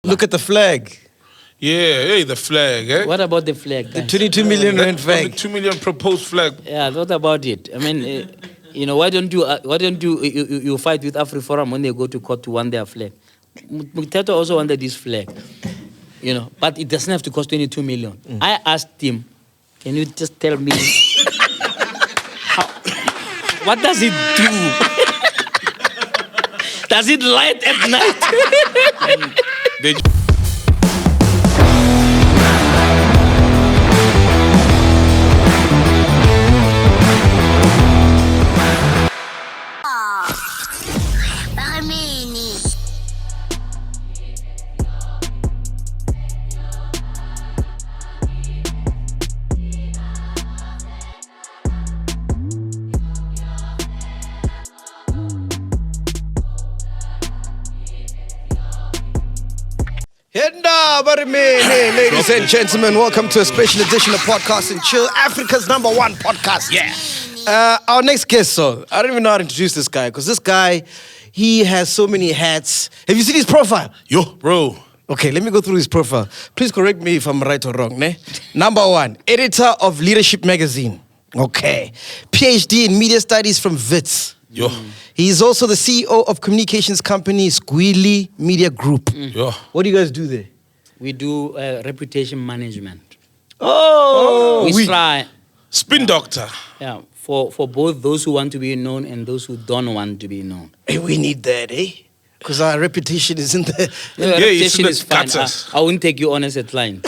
Look at the flag. Yeah, hey, the flag, eh? What about the flag? The 22 million rand The flag. 2 million proposed flag. Yeah, what about it? I mean, why don't you fight with AfriForum when they go to court to want their flag? Mutete also wanted this flag, but it doesn't have to cost 22 million. I asked him, can you just tell me what does it do? Does it light at night? Ladies and gentlemen, welcome to a special edition of Podcast and Chill, Africa's #1 podcast. Yeah. Our next guest, so I don't even know how to introduce this guy, because this guy, he has so many hats. Have you seen his profile? Yo, bro. Okay, let me go through his profile. Please correct me if I'm right or wrong. Ne? Number 1, editor of Leadership Magazine. Okay. PhD in Media Studies from WITS. Yo. He is also the CEO of communications company Squealy Media Group. Yo. What do you guys do there? We do reputation management. We try. Spin doctor. Yeah, for both those who want to be known and those who don't want to be known. Hey, we need that, eh? Because our reputation isn't there. No, reputation is fine. I won't take you on as a client.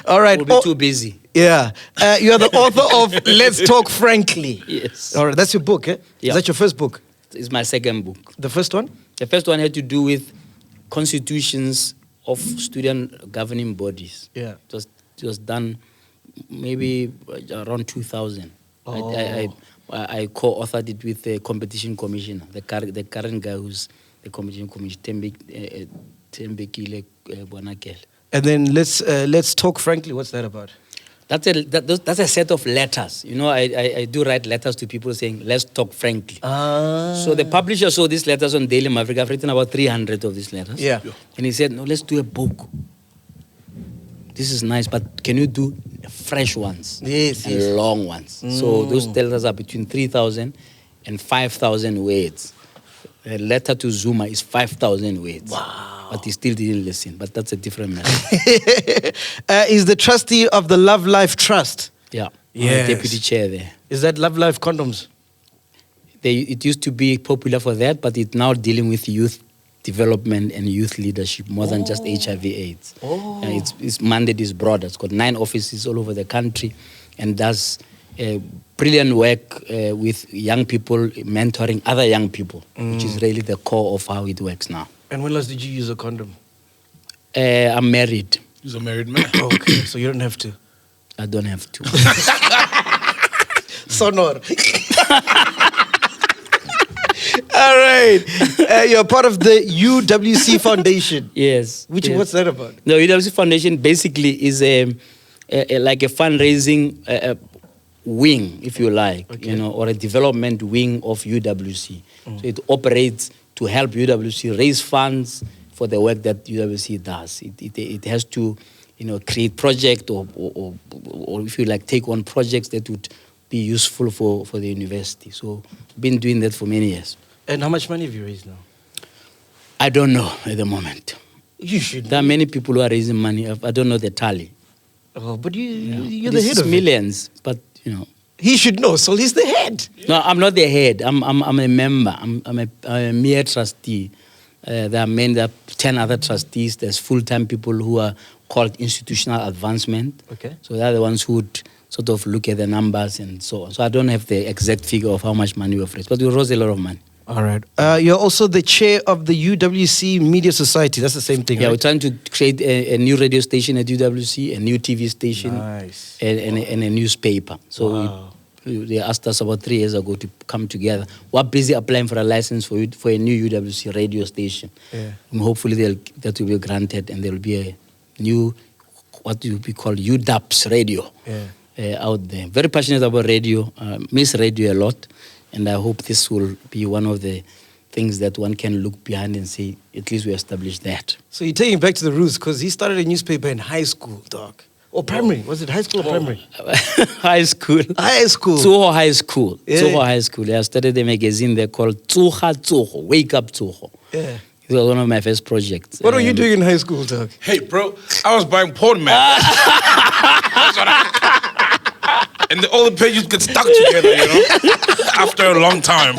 All right. We'll be too busy. Yeah. You are the author of Let's Talk Frankly. Yes. All right. That's your book, eh? Yeah. Is that your first book? It's my second book. The first one? The first one had to do with constitutions of student governing bodies. Yeah. It was done maybe around 2000. Oh. I co-authored it with the competition commissioner, the current guy who's the competition commissioner, Tembekile Bonakele. And then let's talk frankly. What's that about? That's a set of letters. I do write letters to people saying, let's talk frankly. So the publisher saw these letters on Daily Maverick. I've written about 300 of these letters. Yeah. And he said, no, let's do a book. This is nice, but can you do fresh ones? Yes, and yes. long ones. So those letters are between 3,000 and 5,000 words. A letter to Zuma is 5,000 words. Wow. But he still didn't listen. But that's a different matter. Is the trustee of the Love Life Trust. Yeah. Yes. I'm the deputy chair there. Is that Love Life condoms? It used to be popular for that, but it's now dealing with youth development and youth leadership more than just HIV/AIDS. Its mandate is broader. It's got 9 offices all over the country and does brilliant work with young people, mentoring other young people, which is really the core of how it works now. And when last did you use a condom? I'm married. He's a married man. Okay, so you don't have to. I don't have to. Sonor. All right. You're part of the UWC Foundation. Yes. What's that about? The UWC Foundation basically is like a fundraising wing, if you like, Okay. or a development wing of UWC. So it operates to help UWC raise funds for the work that UWC does. It has to, create projects or if you like, take on projects that would be useful for the university. So been doing that for many years. And how much money have you raised now? I don't know at the moment. You should. There are many people who are raising money. I don't know the tally. Oh, but you're But the head of millions, but He should know, so he's the head. No, I'm not the head. I'm a member. I'm a mere trustee. There are 10 other trustees. There's full-time people who are called institutional advancement. Okay. So they're the ones who would sort of look at the numbers and so on. So I don't have the exact figure of how much money we've raised, but we raised a lot of money. All right. You're also the chair of the UWC Media Society. That's the same thing, Yeah, right? we're trying to create a new radio station at UWC, a new TV station, Nice. and a newspaper. So Wow. they asked us about 3 years ago to come together. We're busy applying for a license for a new UWC radio station. Yeah. And hopefully that will be granted, and there will be a new, what will be called UDAPS radio out there. Very passionate about radio, miss radio a lot, and I hope this will be one of the things that one can look behind and say, at least we established that. So you're taking back to the roots because he started a newspaper in high school, dog. Or primary. Was it high school or primary? High school. High school. Tsoho High School. Yeah. Tsoho High School. I started a magazine there called Tsoho. Wake Up Tsoho. Yeah. It was one of my first projects. What were you doing in high school, dog? Hey, bro, I was buying porn, man. And all the pages get stuck together, you know, after a long time.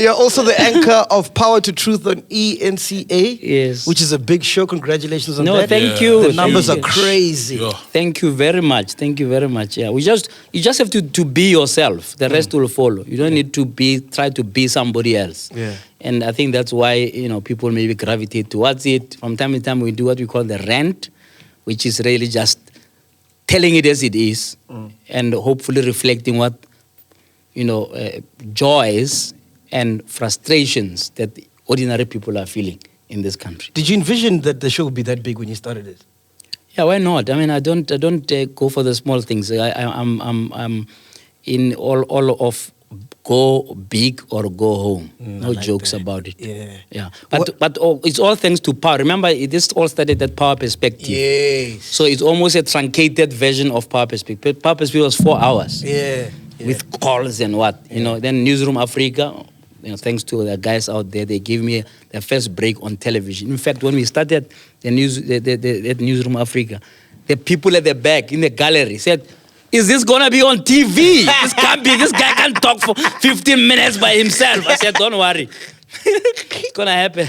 You're also the anchor of Power to Truth on ENCA. Yes. Which is a big show. Congratulations on that. No, thank you. The numbers are Thank you. crazy. Yeah. Thank you very much. Thank you very much. Yeah, you just have to be yourself. The rest will follow. You don't need to try to be somebody else. Yeah. And I think that's why people maybe gravitate towards it. From time to time, we do what we call the rant, which is really just telling it as it is, and hopefully reflecting what joys and frustrations that ordinary people are feeling in this country. Did you envision that the show would be that big when you started it? Yeah, why not? I mean, I don't go for the small things. I'm in all of go big or go home. No like jokes that. about it. Yeah. But it's all thanks to Power. Remember, this all started at Power Perspective. Yes. So it's almost a truncated version of Power Perspective. Power Perspective was 4 hours. Yeah. With calls and what. Then Newsroom Africa, thanks to the guys out there, they gave me the first break on television. In fact, when we started the Newsroom Africa, the people at the back in the gallery said, "Is this gonna be on TV? This can't be. This guy can't talk for 15 minutes by himself." I said, "Don't worry, it's gonna happen."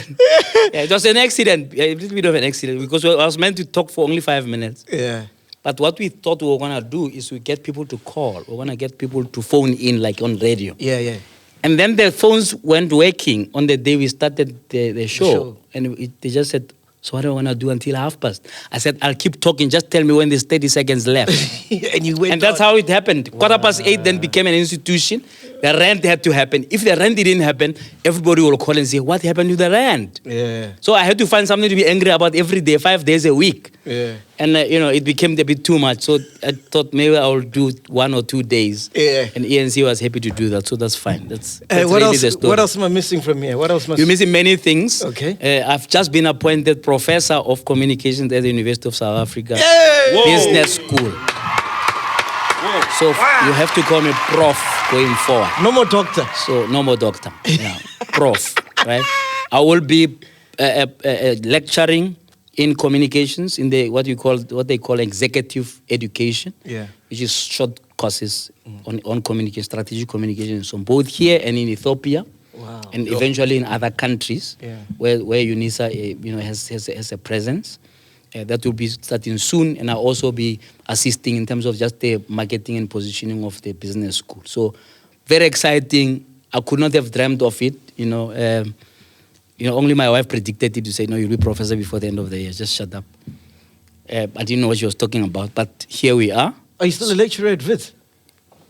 Yeah, it was an accident, a little bit of an accident, because I was meant to talk for only 5 minutes. Yeah. But what we thought we were gonna do is we get people to call. We're gonna get people to phone in, like on radio. Yeah. And then the phones weren't working on the day we started the show. And they just said, "So what do I want to do until past?" I said, "I'll keep talking. Just tell me when there's 30 seconds left." And you went And that's how it happened. 8:15 then became an institution. The rent had to happen. If the rent didn't happen, everybody will call and say, "What happened to the rent?" Yeah. So I had to find something to be angry about every day, 5 days a week. Yeah. And, it became a bit too much. So I thought maybe I will do 1 or 2 days. Yeah. And ENC was happy to do that. So that's fine. That's What really else? the story. What else am I missing from here? What else must? You're missing many things. Okay. I've just been appointed Professor of Communications at the University of South Africa Hey! Business School. So you have to call me Prof going forward. No more doctor. So no more doctor. Yeah. Prof. Right. I will be lecturing in communications in what they call executive education. Yeah. Which is short courses on communication, strategic communication, so both here and in Ethiopia. Wow. And eventually in other countries where UNISA has a presence. That will be starting soon, and I'll also be assisting in terms of just the marketing and positioning of the business school. So very exciting. I could not have dreamt of it. Only my wife predicted it to say, "No, you'll be professor before the end of the year. Just shut up." I didn't know what she was talking about, but here we are. Are you still a lecturer at VIT?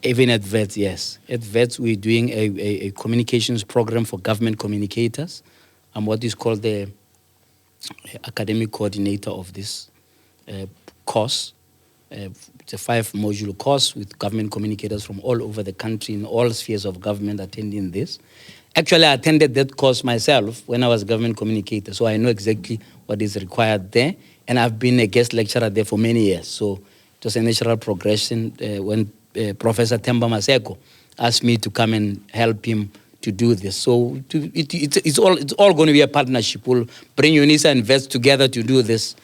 Even at VETS, yes. At VETS, we're doing a communications program for government communicators. I'm what is called the academic coordinator of this course. It's a 5-module course with government communicators from all over the country in all spheres of government attending this. Actually, I attended that course myself when I was a government communicator, so I know exactly what is required there. And I've been a guest lecturer there for many years. So it was a natural progression when Professor Themba Maseko asked me to come and help him to do this. So it's all going to be a partnership. We'll bring UNISA and VETS together to do this.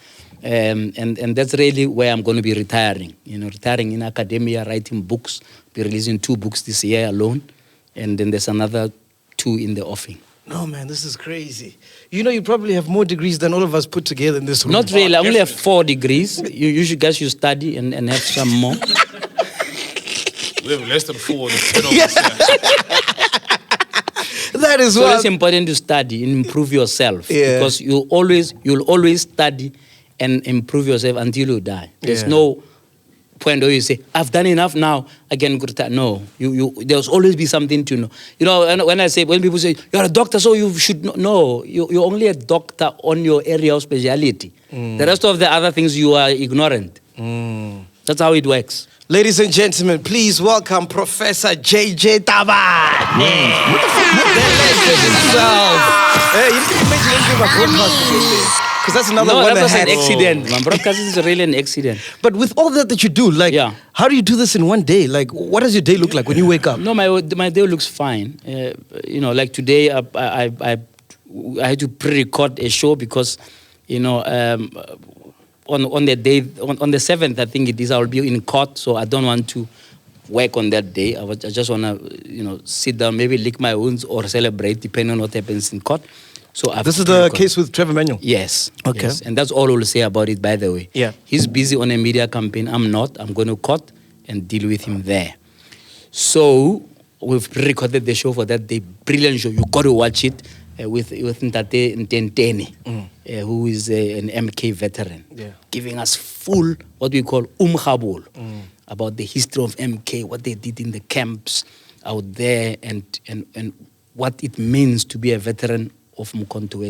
And that's really where I'm going to be retiring. Retiring in academia, writing books, be releasing 2 books this year alone. And then there's another 2 in the offing. No, man, this is crazy. You probably have more degrees than all of us put together in this room. Not really. I only have 4 degrees. You guys should study and have some more. We have less than 4 on the 10 of us here. That is So what. it's important to study and improve yourself. Yeah. Because you'll always study and improve yourself until you die. There's Yeah. no point where you say, "I've done enough now, I can go to that." No, there's always be something to know. When people say, "You're a doctor, so you should know." No, you're only a doctor on your area of speciality. The rest of the other things, you are ignorant. That's how it works. Ladies and gentlemen, please welcome Professor JJ Tabane. The legend himself. Hey, you can imagine anything about broadcasting. Because that's another one that was had. an accident. Man, broadcasting is really an accident. But with all that you do, like, how do you do this in one day? Like, what does your day look like when you wake up? No, my day looks fine. You know, like today, I had to pre-record a show because, you know, on the day, on the 7th, I think it is, I'll be in court, so I don't want to work on that day. I just want to, you know, sit down, maybe lick my wounds or celebrate, depending on what happens in court. So this is the case with Trevor Manuel? Yes. Okay. Yes. And that's all we'll say about it, by the way. Yeah. He's busy on a media campaign. I'm not. I'm going to court and deal with him there. So we've recorded the show for that day. Brilliant show. You got to watch it with Ntate Ntenteni, who is an MK veteran, giving us full, what we call umkhabul, about the history of MK, what they did in the camps out there, and what it means to be a veteran of Mkhonto.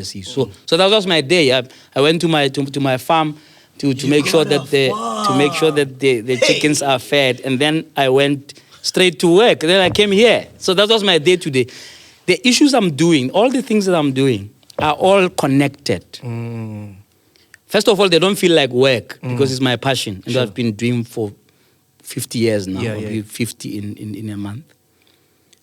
So that was my day. I went to my farm to make sure that the chickens are fed, and then I went straight to work. Then I came here. So that was my day today. The issues I'm doing, all the things that I'm doing, are all connected. First of all, they don't feel like work because it's my passion, and I've been doing for 50 years now. I'll be 50 in a month,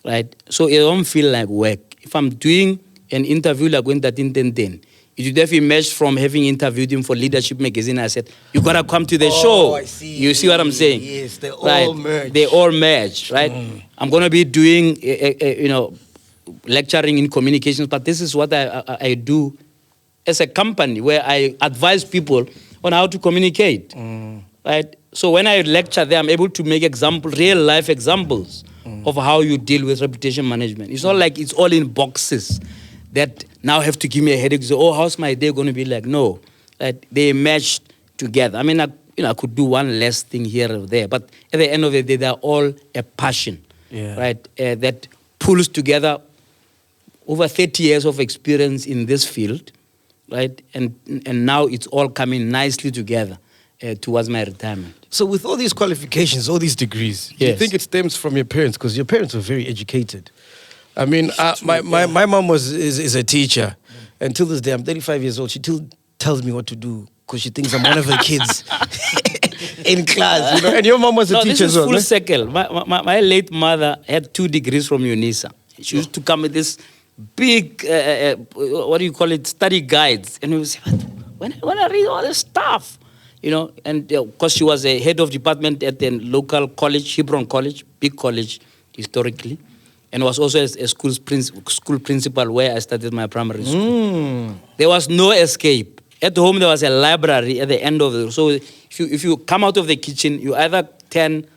right? So it don't feel like work. If I'm doing an interview like when that Ntenten, it would have emerged from having interviewed him for Leadership Magazine. I said, you gotta come to the show. I see. You see what I'm saying? Yes, they all merge. They all merge, right? I'm gonna be doing, you know, lecturing in communications, but this is what I do as a company where I advise people on how to communicate, right? So when I lecture there, I'm able to make real life examples of how you deal with reputation management. It's not like it's all in boxes that now have to give me a headache. So, oh, how's my day going to be like? No, they meshed together. I mean, I could do one less thing here or there, but at the end of the day, they're all a passion, right? That pulls together over 30 years of experience in this field, right? And now it's all coming nicely together towards my retirement. So with all these qualifications, all these degrees, do you think it stems from your parents? Because your parents were very educated. I mean, my mom is a teacher. And till this day, I'm 35 years old. She still tells me what to do because she thinks I'm one of her kids in class. You know? And your mom was a teacher as well. This is full circle. My late mother had 2 degrees from UNISA. She used to come with this big, what do you call it, study guides. And we would say, when I read all this stuff, you know, and because she was a head of department at the local college, Hebron College, big college historically, and was also a school principal where I started my primary school. There was no escape. At home, there was a library at the end of the... So if you come out of the kitchen, you either turn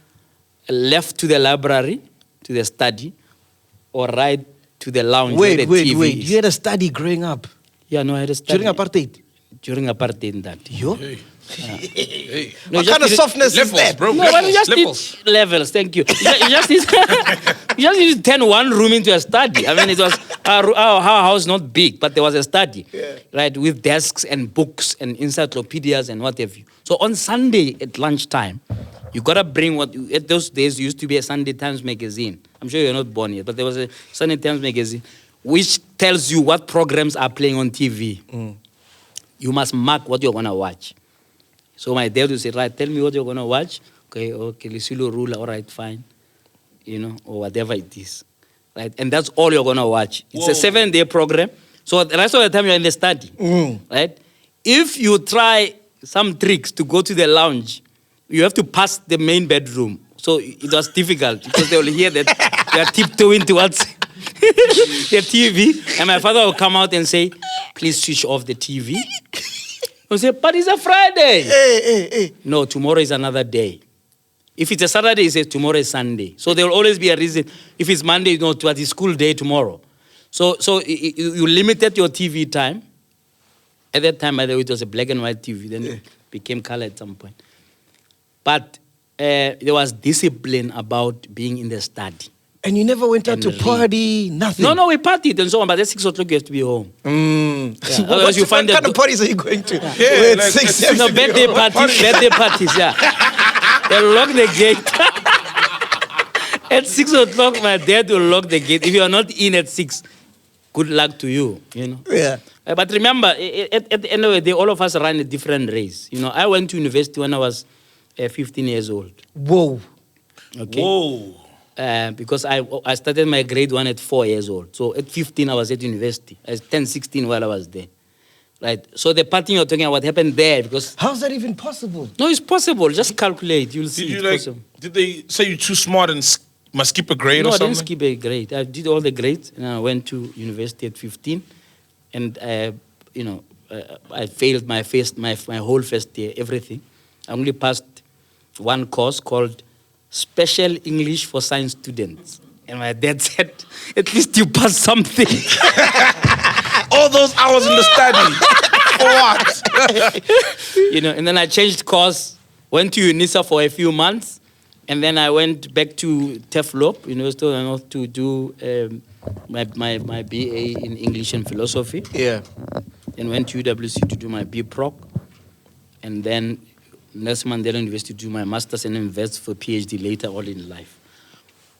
left to the library, to the study, or right to the lounge where the TV is. You had a study growing up? Yeah, no, I had a study. During apartheid? During apartheid, that. Yo? Hey. No, what kind of softness is that? Bro. No, but you just need levels, thank you. You just need to turn one room into a study. I mean, it was our house not big, but there was a study, right, with desks and books and encyclopedias and what have you. So on Sunday at lunchtime, you got to bring at those days used to be a Sunday Times magazine. I'm sure you're not born yet, but there was a Sunday Times magazine which tells you what programs are playing on TV. You must mark what you're going to watch. So my dad would say, right, tell me what you're going to watch. Okay, Lisilo Rula, all right, fine. You know, or whatever it is. Right? And that's all you're going to watch. It's a 7-day program. So the rest of the time you're in the study. Right? If you try some tricks to go to the lounge, you have to pass the main bedroom. So it was difficult because they will hear that they are tiptoeing towards the TV. And my father will come out and say, please switch off the TV. He'll say, but it's a Friday. Hey. No, tomorrow is another day. If it's a Saturday, he says tomorrow is Sunday. So there will always be a reason. If it's Monday, but it's school day tomorrow. So you limited your TV time. At that time, by the way, it was a black and white TV. Then it became color at some point. But there was discipline about being in the study. And you never went out to party, nothing? No, we partied and so on, but at 6 o'clock you have to be home. Otherwise you find what kind of parties are you going to? Yeah, like 6, 7, no, birthday parties, yeah. They'll lock the gate. At 6 o'clock, my dad will lock the gate. If you are not in at 6, good luck to you, you know. Yeah. But remember, at the end of the day, all of us run a different race. You know, I went to university when I was 15 years old. Whoa. Okay. Whoa. Because I started my grade 1 at 4 years old. So at 15, I was at university. I was 10, 16 while I was there. Right. So the partying you're talking about happened there because... How's that even possible? No, it's possible. Just calculate. You'll see it's possible. Did they say you're too smart and must skip a grade or something? No, I didn't skip a grade. I did all the grades and I went to university at 15. And, you know, I failed my whole first year, everything. I only passed one course called Special English for Science Students. And my dad said, at least you passed something. All those hours in the study. For what? You know, and then I changed course, went to UNISA for a few months, and then I went back to TEFLOP, University of the North, to do my BA in English and Philosophy. Yeah. Then went to UWC to do my BProc, and then Nelson Mandela University to do my master's and invest for PhD later all in life.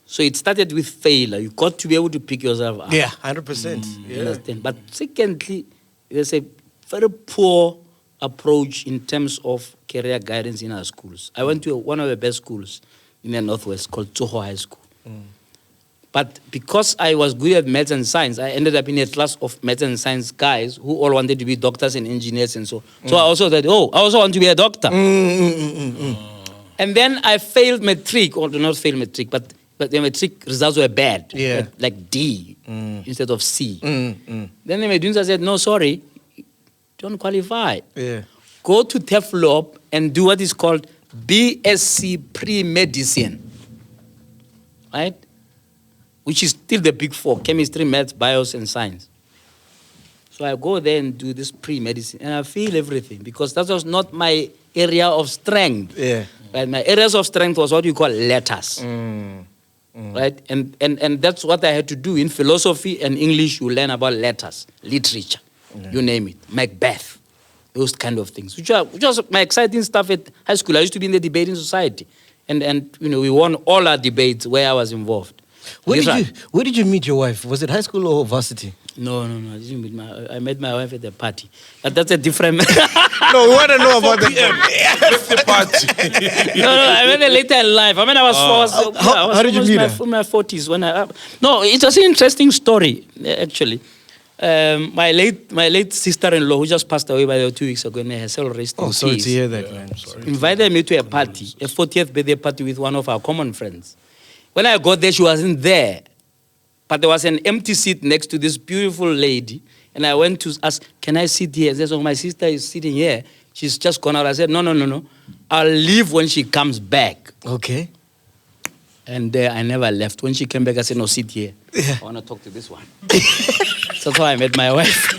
So it started with failure. You got to be able to pick yourself up. Yeah, 100%. You understand? But secondly, there's a very poor approach in terms of career guidance in our schools. I went to one of the best schools in the Northwest called Tsoho High School. But because I was good at maths and science, I ended up in a class of maths and science guys who all wanted to be doctors and engineers and so. So I also said, I also want to be a doctor. And then I failed matric, or not failed matric, but the matric results were bad. Yeah. Like D instead of C. Then the Medunza said, no, sorry, don't qualify. Yeah. Go to TEFLOP and do what is called BSc pre-medicine. Right? Which is still the big four: chemistry, maths, bios, and science. So I go there and do this pre-medicine, and I feel everything because that was not my area of strength. Yeah. Right? My areas of strength was what you call letters. Right? And that's what I had to do. In philosophy and English, you learn about letters, literature, you name it, Macbeth, those kind of things, which was my exciting stuff at high school. I used to be in the debating society, and you know, we won all our debates where I was involved. Where did you meet your wife? Was it high school or varsity? No. I didn't meet I met my wife at the party. But that's a different... No, we want to know about the party. No, I met her later in life. I mean, I was how did you meet her? In my 40s. No, it was an interesting story, actually. My late sister-in-law, who just passed away by the 2 weeks ago, may herself rest in peace. Sorry to hear that, man. Invited me to a party, a 40th birthday party with one of our common friends. When I got there, she wasn't there. But there was an empty seat next to this beautiful lady. And I went to ask, can I sit here? She said, my sister is sitting here. She's just gone out. I said, no. I'll leave when she comes back. Okay. And I never left. When she came back, I said, no, sit here. Yeah. I want to talk to this one. That's how I met my wife.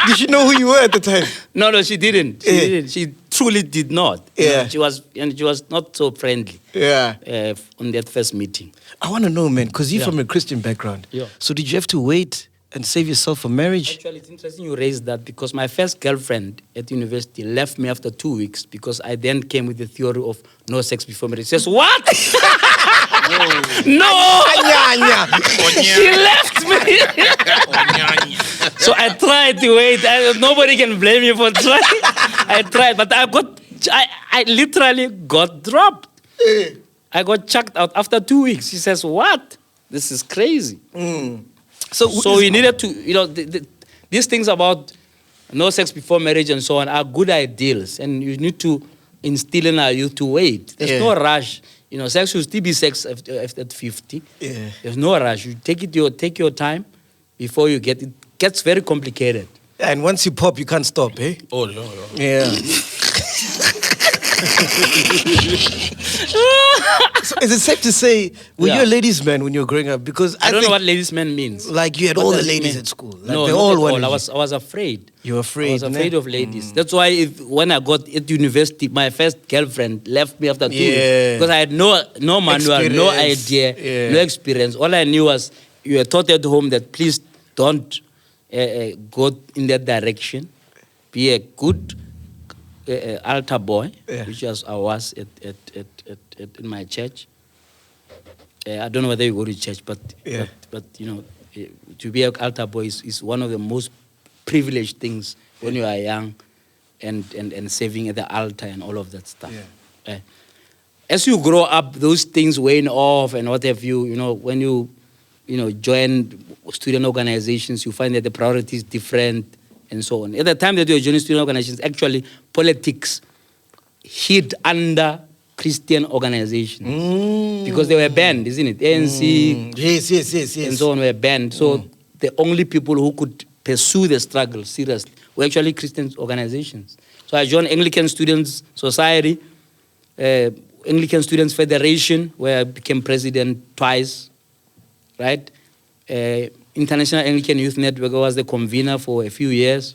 Did she know who you were at the time? No, she didn't. She didn't. She truly did not. Yeah. You know, she was not so friendly. Yeah. On that first meeting. I want to know, man, because you're from a Christian background. Yeah. So did you have to wait and save yourself for marriage? Actually, it's interesting you raised that because my first girlfriend at university left me after 2 weeks because I then came with the theory of no sex before marriage. She says, what? No! She left me. So I tried to wait. Nobody can blame me for trying. I tried, but I literally got dropped. I got chucked out after 2 weeks. She says, what? This is crazy. So we needed to, you know, these things about no sex before marriage and so on are good ideals. And you need to instill in our youth to wait. There's no rush. You know, sex should still be sex at 50. Yeah. There's no rush. You take your time before you get it. It gets very complicated. And once you pop, you can't stop, eh? Oh, no. Yeah. So is it safe to say, were you a ladies' man when you were growing up? Because I don't know what ladies' man means. Like you had all the ladies at school. Like No, they not all at all. wanted I was afraid. You were afraid? I was afraid of ladies. That's why when I got at university, my first girlfriend left me after 2 weeks. Because I had no manual, no idea, no experience. All I knew was you were taught at home that please don't go in that direction. Be a good altar boy, which I was in my church. I don't know whether you go to church, but you know, to be an altar boy is one of the most privileged things when you are young, and serving at the altar and all of that stuff. As you grow up, those things wane off and what have you. You know, when you join student organizations, you find that the priority is different and so on. At the time that you were joining student organizations, actually politics hid under Christian organizations because they were banned, isn't it? ANC, yes, and so on were banned. So the only people who could pursue the struggle seriously were actually Christian organizations. So I joined Anglican Students Society, Anglican Students Federation, where I became president twice, right? International Anglican Youth Network, I was the convener for a few years.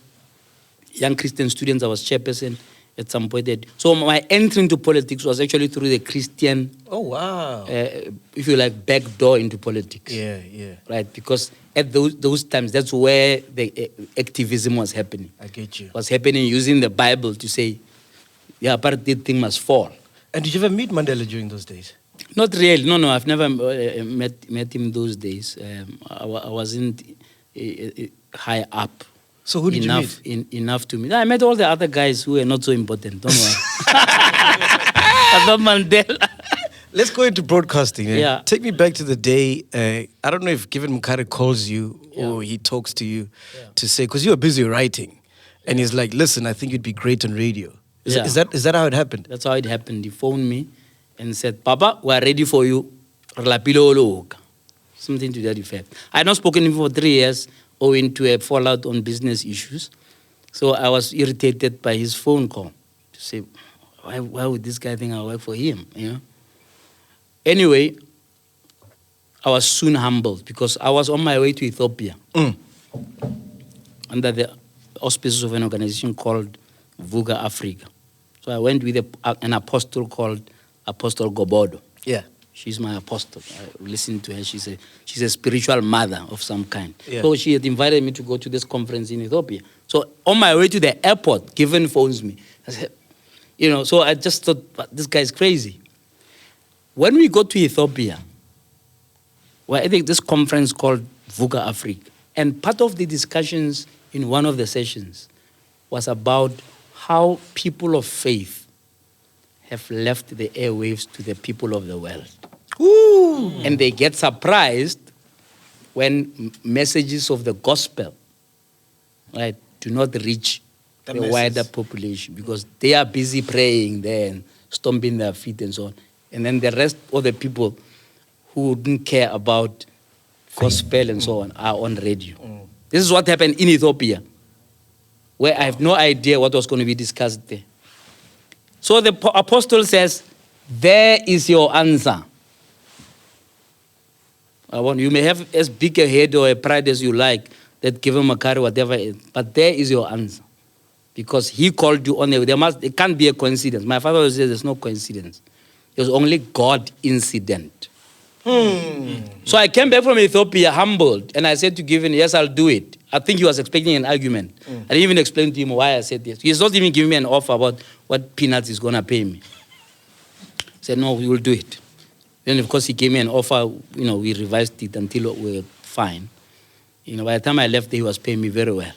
Young Christian Students, I was chairperson at some point. So my entry into politics was actually through the Christian, if you like, back door into politics. Right, because at those times, that's where the activism was happening. I get you. Was happening using the Bible to say, the apartheid thing must fall. And did you ever meet Mandela during those days? Not really. No, I've never met him those days. I wasn't high up. So who did you meet? Enough to meet. I met all the other guys who were not so important. Don't worry. I thought Mandela. Let's go into broadcasting. Yeah. Take me back to the day. I don't know if Given Mukare calls you or he talks to you to say, because you were busy writing, and he's like, "Listen, I think you'd be great on radio." Is that how it happened? That's how it happened. He phoned me and said, "Papa, we are ready for you." Something to that effect. I had not spoken to him for 3 years, owing to a fallout on business issues. So I was irritated by his phone call to say, why would this guy think I'll work for him? You know. Anyway, I was soon humbled because I was on my way to Ethiopia under the auspices of an organization called Vuga Africa. So I went with an apostle called Apostle Gobodo. Yeah. She's my apostle. I listened to her. She's a spiritual mother of some kind. Yeah. So she had invited me to go to this conference in Ethiopia. So on my way to the airport, Given phones me. I said, so I just thought, this guy's crazy. When we got to Ethiopia, well, I think this conference called Vuga Africa, and part of the discussions in one of the sessions was about how people of faith have left the airwaves to the people of the world. Ooh. And they get surprised when messages of the gospel, right, do not reach the wider population because they are busy praying there and stomping their feet and so on. And then the rest of the people who didn't care about gospel and so on are on radio. This is what happened in Ethiopia, where I have no idea what was going to be discussed there. So the apostle says, there is your answer. You may have as big a head or a pride as you like, that Given Mukare, whatever it is, but there is your answer. Because he called you on it can't be a coincidence. My father always says there's no coincidence. There's only God incident. So I came back from Ethiopia humbled, and I said to Given, yes, I'll do it. I think he was expecting an argument. I didn't even explain to him why I said yes. He's not even giving me an offer about what peanuts he's going to pay me. He said, no, we will do it. Then, of course, he gave me an offer. We revised it until we were fine. By the time I left, he was paying me very well.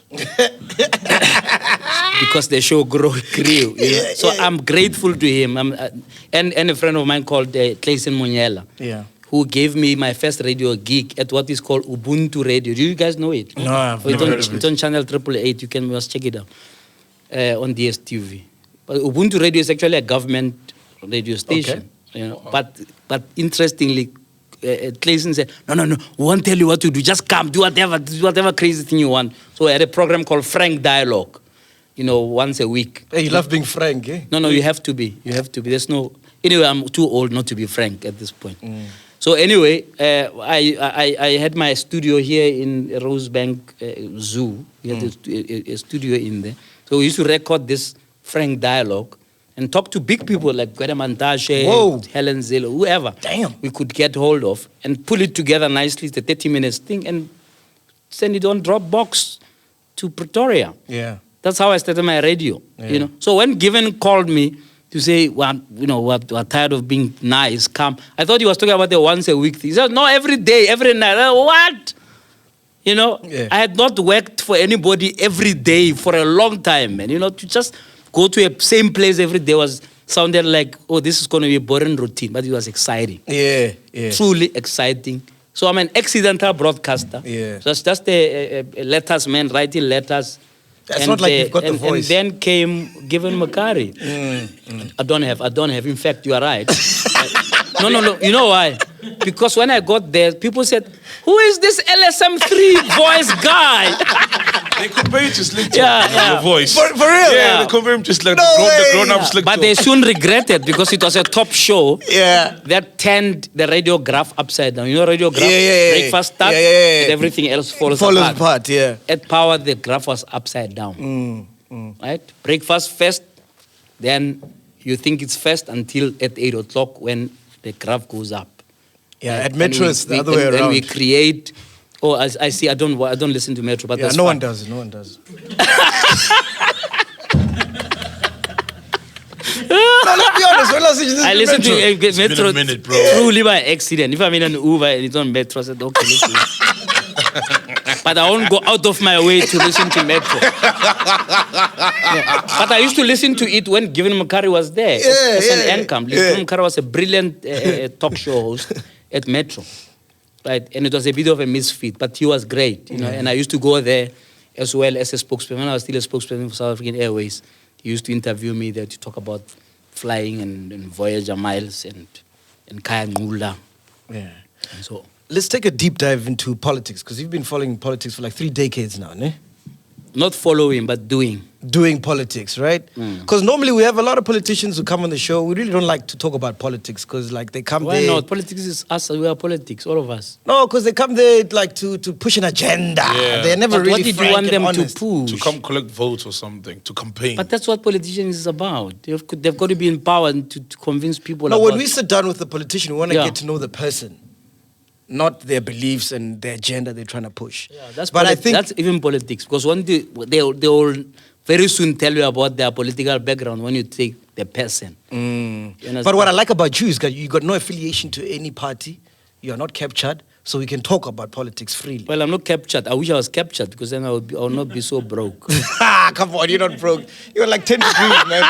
Because the show grew. So I'm grateful to him. And a friend of mine called Nhlanhla, who gave me my first radio gig at what is called Ubuntu Radio. Do you guys know it? No, I've never heard of it. It's on channel 888. You must check it out on DSTV. But Ubuntu Radio is actually a government radio station. But interestingly, Clayson said, no, we won't tell you what to do. Just come, do whatever crazy thing you want. So I had a program called Frank Dialogue, once a week. Hey, you love being frank, eh? No, you have to be. There's no... Anyway, I'm too old not to be frank at this point. So anyway, I had my studio here in Rosebank Zoo. We had a studio in there. So we used to record this Frank Dialogue and talk to big people like Gwede Mantashe, Helen Zille, whoever. Damn. We could get hold of and pull it together nicely, the 30 minutes thing, and send it on Dropbox to Pretoria. Yeah. That's how I started my radio, you know. So when Given called me to say, well, you know, we're tired of being nice, come. I thought he was talking about the once a week thing. He said, no, every day, every night. What? You know, I had not worked for anybody every day for a long time, man. You know, to just go to a same place every day sounded like, oh, this is going to be a boring routine, but it was exciting. Yeah. Truly exciting. So I'm an accidental broadcaster. Yeah. So it's just a letters man writing letters. It's not like you've got the voice. And then came Given Makari. I don't have. In fact, you are right. No. You know why? Because when I got there, people said, who is this LSM3 voice guy? They compare you to Slick your voice. For real? Yeah, they compare him just like the grown-up Slick But they soon regretted because it was a top show that turned the radiograph upside down. You know radiograph? Breakfast starts and everything else falls apart. At Power, the graph was upside down. Right? Breakfast first, then you think it's first until at 8 o'clock when the graph goes up. Yeah, at Metro it's the other way around. And we create... Oh, I see. I don't listen to Metro, but that's no fine. one does. No, let's be honest. When I listen to Metro. It's been a minute, bro. Truly by accident. If I'm in an Uber and it's on Metro, I said, okay, listen. But I won't go out of my way to listen to Metro. But I used to listen to it when Given Makari was there. As an income. Given Makari was a brilliant talk show host at Metro. Right, and it was a bit of a misfit, but he was great, you know. And I used to go there as well as a spokesperson. When I was still a spokesperson for South African Airways, he used to interview me there to talk about flying and Voyager miles and Kaya Nhlanhla. Yeah. And so let's take a deep dive into politics, because you've been following politics for like 3 decades now, ne? Not following, but doing. Doing politics, right? Because normally we have a lot of politicians who come on the show. We really don't like to talk about politics because, like, they come there. Why not? Politics is us. We are politics, all of us. No, because they come there like to push an agenda. Yeah. They're never But really what did you want them to push? To come collect votes or something, to campaign. But that's what politicians is about. They've got to be in power and to convince people. No, when we sit down with the politician, we want to get to know the person, not their beliefs and their agenda they're trying to push. Yeah, I think that's even politics, because when they will very soon tell you about their political background when you take the person. But what I like about you is that you got no affiliation to any party. You are not captured, so we can talk about politics freely. Well, I'm not captured. I wish I was captured, because then I will not be so broke. Come on, you're not broke. You're like 10 degrees, man.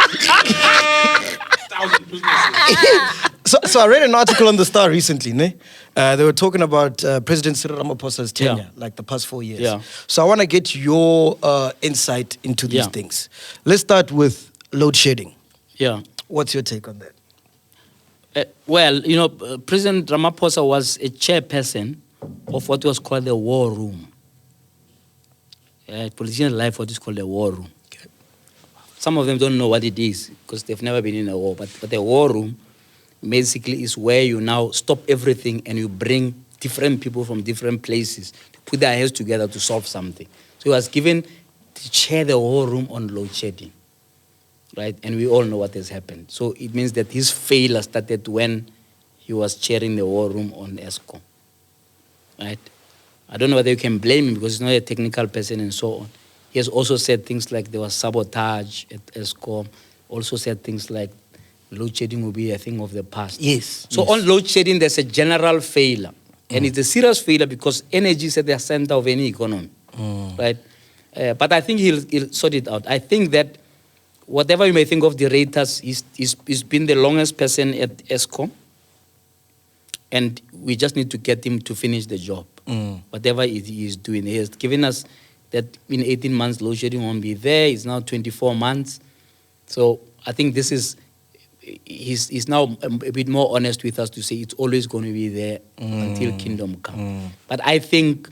1,000 businesses. So I read an article on The Star recently, ne? They were talking about President Cyril Ramaphosa's tenure, like the past 4 years. Yeah. So I want to get your insight into these things. Let's start with load shedding. Yeah. What's your take on that? Well, you know, President Ramaphosa was a chairperson of what was called the war room. Politicians like what is called the war room. Okay. Some of them don't know what it is because they've never been in a war. But the war room basically is where you now stop everything and you bring different people from different places to put their heads together to solve something. So he was given to chair the war room on load shedding. Right? And we all know what has happened. So it means that his failure started when he was chairing the war room on ESCOM. Right? I don't know whether you can blame him because he's not a technical person and so on. He has also said things like there was sabotage at ESCOM. Also said things like load shedding will be a thing of the past. Yes. So on load shedding, there's a general failure. And it's a serious failure because energy is at the center of any economy. Right? But I think he'll sort it out. I think that whatever you may think of the Reuters, he's been the longest person at ESCOM. And we just need to get him to finish the job. Whatever he is doing. He has given us that in 18 months, load shedding won't be there. It's now 24 months. So I think this is, he's now a bit more honest with us to say it's always going to be there until kingdom come. But I think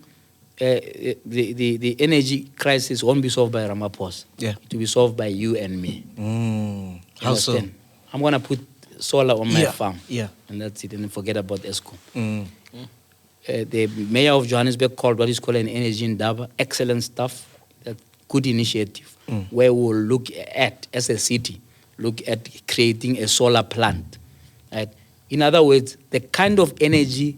the energy crisis won't be solved by Ramaphosa. Yeah. It will be solved by you and me. How so? I'm going to put solar on my farm. Yeah. And that's it. And forget about ESCOM. The mayor of Johannesburg called what is called an energy endeavor. Excellent stuff. That good initiative. Where we'll look at, as a city, look at creating a solar plant. Right? In other words, the kind of energy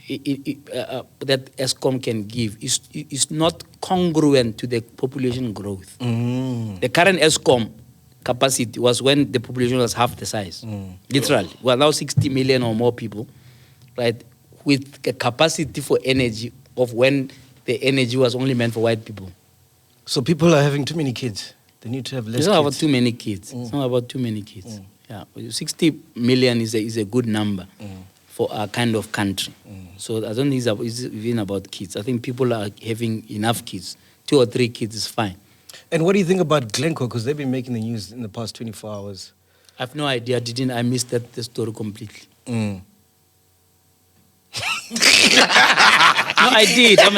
that ESCOM can give is not congruent to the population growth. The current ESCOM capacity was when the population was half the size. Literally. We're now 60 million or more people, right? With a capacity for energy of when the energy was only meant for white people. So people are having too many kids. They need to have less It's kids. not about too many kids. It's not about too many kids. Yeah, 60 million is a good number for our kind of country. So I don't think it's even about kids. I think people are having enough kids. 2 or 3 kids is fine. And what do you think about Glencore? Because they've been making the news in the past 24 hours. I have no idea. I missed the story completely. No, I did. I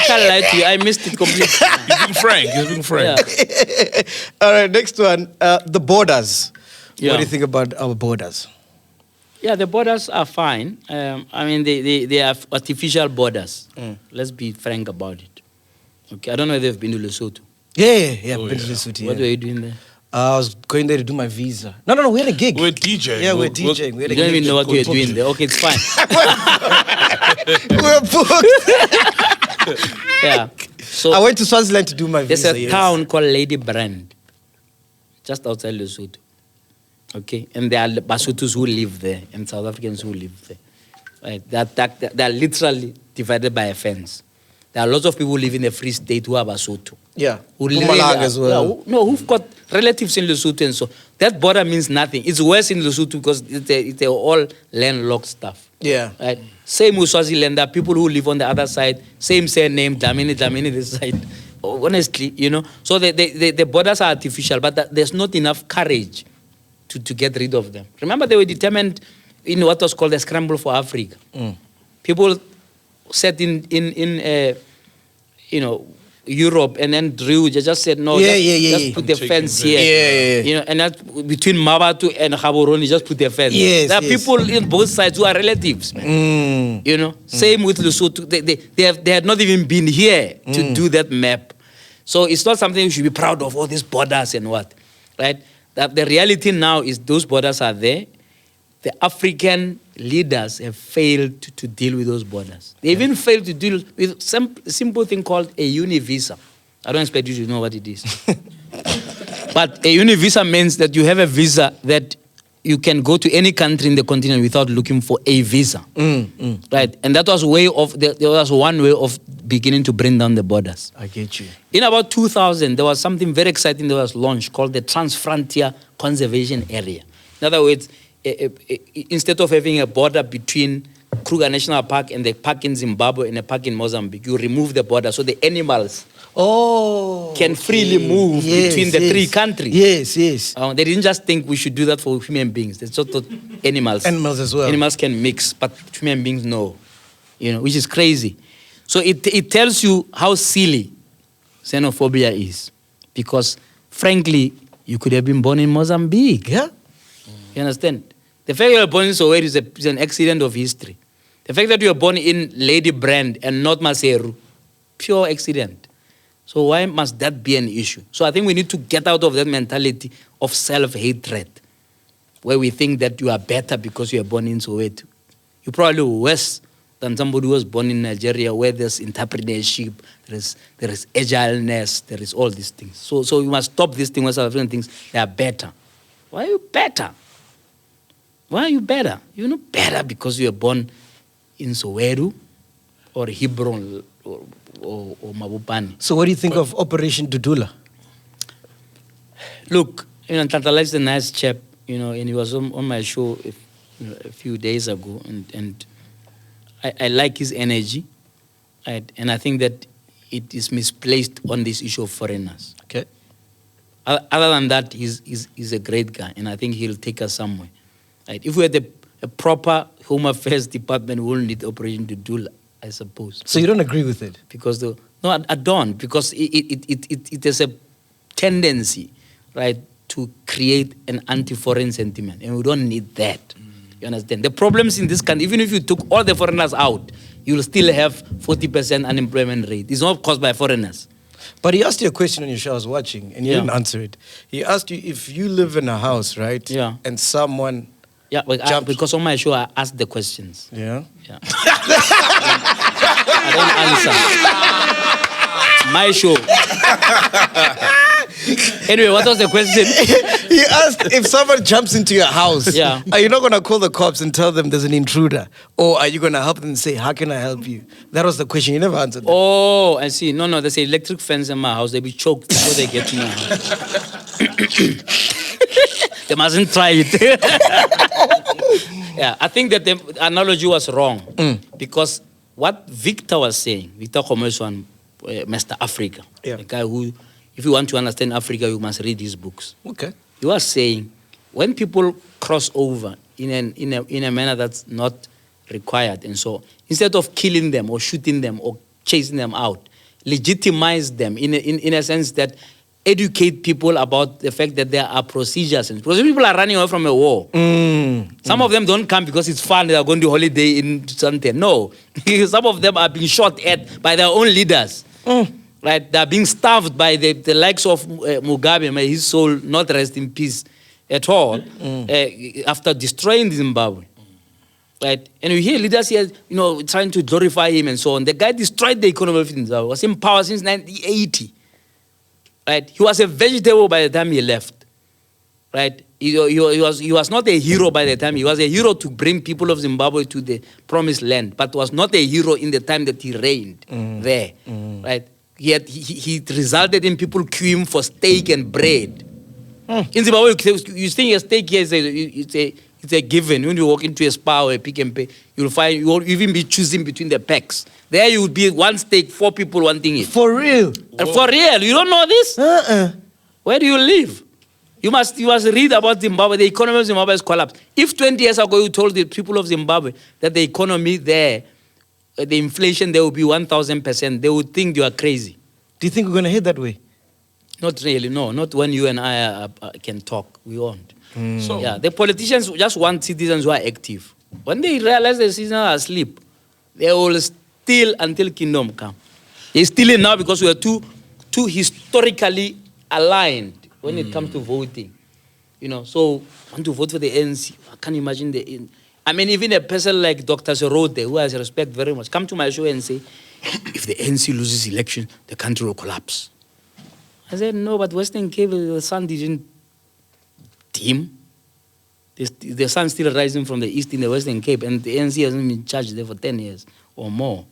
can't lie to you. I missed it completely. You're being frank. You're being frank. Yeah. All right, next one. The borders. Yeah. What do you think about our borders? Yeah, the borders are fine. I mean, they are artificial borders. Let's be frank about it. Okay, I don't know if they've been to Lesotho. Yeah. Been to Lesotho, What were you doing there? I was going there to do my visa. No, we had a gig. We're DJing. Yeah, we're DJing. We had a You don't gig. even know what you're doing there. Okay, it's fine. We're booked. Yeah. So I went to Swaziland to do my there's visa. a town called Lady Brand, just outside Lesotho. Okay, and there are Basothos who live there and South Africans who live there. Right? They are literally divided by a fence. There are lots of people who live in the Free State who are Basotho. Yeah. Who Mpumalanga as well. who've got relatives in Lesotho and so. That border means nothing. It's worse in Lesotho because it's all landlocked stuff. Yeah. Right? Same with Swaziland. There are people who live on the other side. Same surname, Dlamini this side. Honestly, you know. So the borders are artificial, but there's not enough courage to get rid of them. Remember, they were determined in what was called the scramble for Africa. People sat in Europe and then drew. They just said no. Just put the fence here. Yeah. You know, and that between Mabatu and Gaborone, just put the fence. Yes, there are people in both sides who are relatives. You know, same with Lesotho. They had not even been here to do that map. So it's not something we should be proud of. All these borders and what, right? That the reality now is those borders are there. The African leaders have failed to deal with those borders. They even failed to deal with some simple thing called a uni visa. I don't expect you to know what it is. But a uni visa means that you have a visa that you can go to any country in the continent without looking for a visa. Right? And that was there was one way of beginning to bring down the borders. I get you. In about 2000, there was something very exciting that was launched called the Transfrantia Conservation Area. In other words, instead of having a border between Kruger National Park and the park in Zimbabwe and a park in Mozambique, you remove the border so the animals can freely move between the 3 countries. Yes. They didn't just think we should do that for human beings. They just thought animals. Animals as well. Animals can mix, but human beings no. You know, which is crazy. So it tells you how silly xenophobia is. Because, frankly, you could have been born in Mozambique. Yeah. You understand? The fact that you were born in Soweto is an accident of history. The fact that you were born in Lady Brand and not Maseru, pure accident. So why must that be an issue? So I think we need to get out of that mentality of self-hatred, where we think that you are better because you are born in Soweto. You're probably worse than somebody who was born in Nigeria, where there's entrepreneurship, there is agileness, there is all these things. So we must stop these things where South African things, they are better. Why are you better? Why are you better? You're not better because you were born in Soweto or Hebron or Mabopane. So what do you think of Operation Dudula? Look, Nhlanhla is a nice chap, and he was on my show a few days ago, and I like his energy, right? And I think that it is misplaced on this issue of foreigners. Okay. Other than that, he's a great guy, and I think he'll take us somewhere. Right? If we had a proper Home Affairs department, we wouldn't need Operation Dudula, I suppose. So you don't agree with it? Because no, I don't, because it has a tendency, right, to create an anti-foreign sentiment, and we don't need that. You understand? The problems in this country, even if you took all the foreigners out, you'll still have 40% unemployment rate. It's not caused by foreigners. But he asked you a question on your show I was watching, and you didn't answer it. He asked you if you live in a house, right? Yeah. And someone... Yeah, because on my show I ask the questions. Yeah? Yeah. I don't answer. my show. Anyway, what was the question? He asked if someone jumps into your house, Yeah. are you not going to call the cops and tell them there's an intruder? Or are you going to help them and say, how can I help you? That was the question. You never answered that. Oh, I see. No, there's an electric fence in my house. They'll be choked before they get to my house. They mustn't try it. Yeah, I think that the analogy was wrong. Because what Victor was saying, Victor Commercial, Mr. Africa, Yeah. the guy who, if you want to understand Africa, you must read his books. Okay. He was saying, when people cross over in a manner that's not required, and so instead of killing them or shooting them or chasing them out, legitimize them in a sense that educate people about the fact that there are procedures. Because people are running away from a war. Some of them don't come because it's fun, they are going to holiday in something. No. Some of them are being shot at by their own leaders. Right? They are being starved by the likes of Mugabe, may his soul not rest in peace at all, after destroying Zimbabwe. Right? And we hear leaders here, trying to glorify him and so on. The guy destroyed the economy of Zimbabwe. Was in power since 1980. Right? He was a vegetable by the time he left. Right? He was not a hero by the time. He was a hero to bring people of Zimbabwe to the promised land, but was not a hero in the time that he reigned there. Right? Yet he resulted in people queuing for steak and bread. In Zimbabwe, you think a steak here it's a given. When you walk into a spa or a Pick and Pay, you'll even be choosing between the packs. There you would be one steak, 4 people wanting it. For real? For real? You don't know this? Where do you live? You must read about Zimbabwe. The economy of Zimbabwe has collapsed. If 20 years ago you told the people of Zimbabwe that the economy there, the inflation there will be 1,000%, they would think you are crazy. Do you think we're going to head that way? Not really, no. Not when you and I can talk. We won't. So, Yeah, the politicians just want citizens who are active. When they realize the citizens are asleep, they will steal until kingdom come. They're stealing now because we are too historically aligned when it comes to voting. So I want to vote for the ANC. I can't imagine even a person like Dr. Serote, who I respect very much, come to my show and say, if the ANC loses election, the country will collapse. I said, no, but Western Cape, the sun didn't dim. The sun's still rising from the east in the Western Cape, and the ANC hasn't been in charge there for 10 years or more.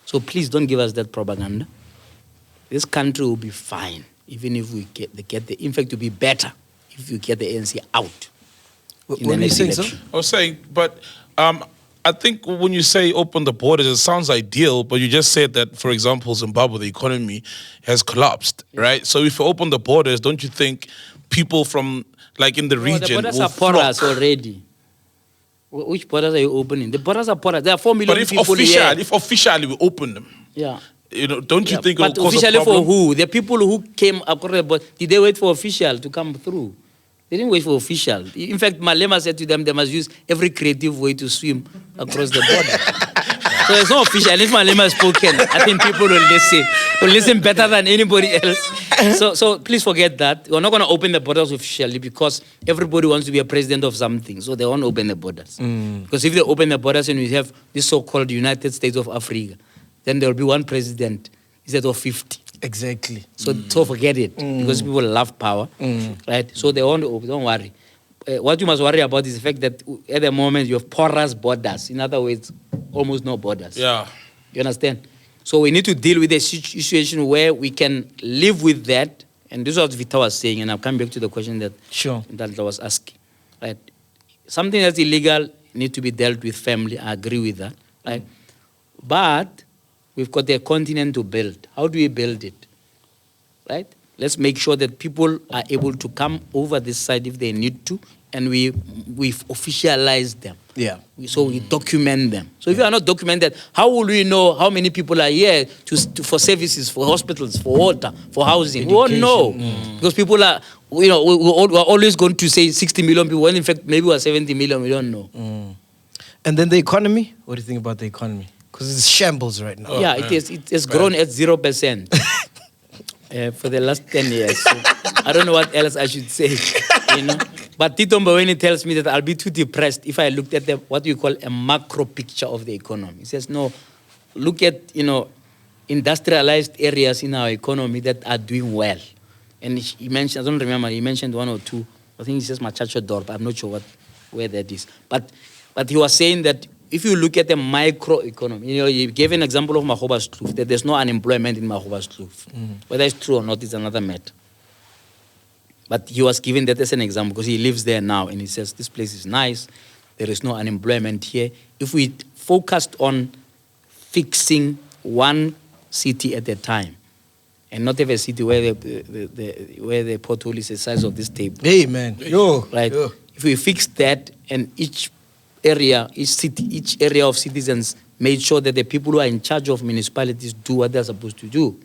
So please don't give us that propaganda. This country will be fine, even if we in fact, it will be better if we get the ANC out. What are you saying, sir? I was saying, but I think when you say open the borders, it sounds ideal, but you just said that, for example, Zimbabwe, the economy has collapsed, right? So if you open the borders, don't you think people from, like in the region, the borders will are porous already. Which borders are you opening? The borders are porous. There are 4 million people here. If officially we open them, yeah. Don't you think it will but cause a officially problem? for who? The people who came across the border, did they wait for official to come through? They didn't wait for official. In fact, Malema said to them they must use every creative way to swim across the border. So it's not official. If Malema has spoken, I think people will listen. Will listen better than anybody else. So please forget that. We're not going to open the borders officially because everybody wants to be a president of something. So they won't open the borders. Because if they open the borders and we have this so-called United States of Africa, then there will be one president instead of 50. Exactly. So forget it, because people love power, right? So they won't open, don't worry. What you must worry about is the fact that at the moment you have porous borders. In other words, almost no borders. Yeah. You understand? So we need to deal with a situation where we can live with that. And this is what Vita was saying, and I'll come back to the question that I was asking. Right? Something that's illegal needs to be dealt with family. I agree with that. Right? But we've got a continent to build. How do we build it? Right? Let's make sure that people are able to come over this side if they need to, and we officialize them. Yeah. So we document them. So if you are not documented, how will we know how many people are here for services, for hospitals, for water, for housing? Education. We won't know. Because people are, we're always going to say 60 million people, when in fact maybe we're 70 million, we don't know. And then the economy? What do you think about the economy? Because it's shambles right now. Yeah, it has grown at 0%. For the last 10 years. So I don't know what else I should say, But Tito Mboweni tells me that I'll be too depressed if I looked at what you call a macro picture of the economy. He says, no, look at, industrialized areas in our economy that are doing well. And he mentioned, I don't remember, he mentioned one or two. I think he says Machacho Dorp. I'm not sure where that is. But he was saying that if you look at the microeconomy, he gave an example of Magoba's-Kloof, that there's no unemployment in Magoba's-Kloof. Whether it's true or not is another matter. But he was given that as an example because he lives there now and he says, this place is nice, there is no unemployment here. If we focused on fixing one city at a time and not have a city where the pothole is the size of this table. Hey, man. Right? Yo. If we fix that and each area of citizens made sure that the people who are in charge of municipalities do what they're supposed to do,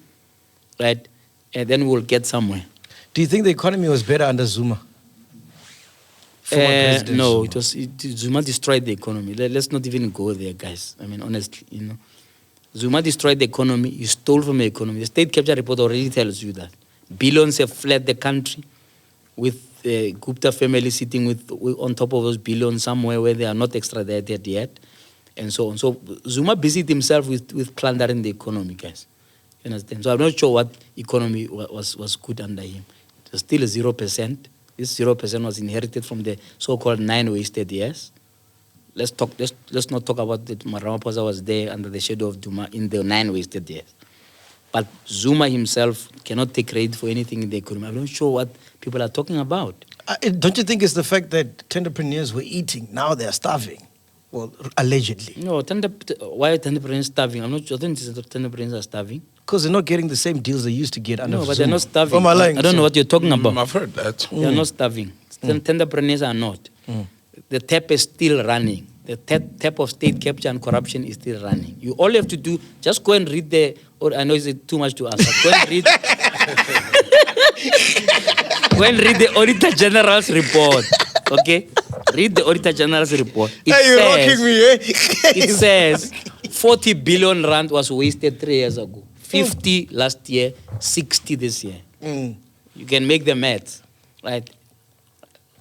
right? And then we'll get somewhere. Do you think the economy was better under Zuma? No, Zuma destroyed the economy. Let's not even go there, guys. I mean, honestly, Zuma destroyed the economy. He stole from the economy. The state capture report already tells you that. Billions have fled the country with the Gupta family sitting on top of those billions somewhere where they are not extradited yet, and so on. So Zuma busied himself with plundering the economy, guys. You understand? So I'm not sure what economy was good under him. It was still a 0%. This 0% was inherited from the so-called 9 wasted years. Let's not talk about that Ramaphosa was there under the shadow of Zuma in the 9 wasted years. But Zuma himself cannot take credit for anything in the economy. I'm not sure what people are talking about. Don't you think it's the fact that entrepreneurs were eating, now they're starving? Well, allegedly. No, why are entrepreneurs starving? I'm not sure. I don't think entrepreneurs are starving. Because they're not getting the same deals they used to get under No, but Zuma. they're not starving. I don't know what you're talking about. I've heard that. They're not starving. Entrepreneurs are not. The tap is still running. The tap of state capture and corruption is still running. You all have to do, just go and read I know it's too much to ask. Go and read. Go and read the Auditor General's report. Okay? Read the Auditor General's report. You're rocking me, eh? It says 40 billion rand was wasted 3 years ago. 50 last year, 60 this year. You can make the math, right?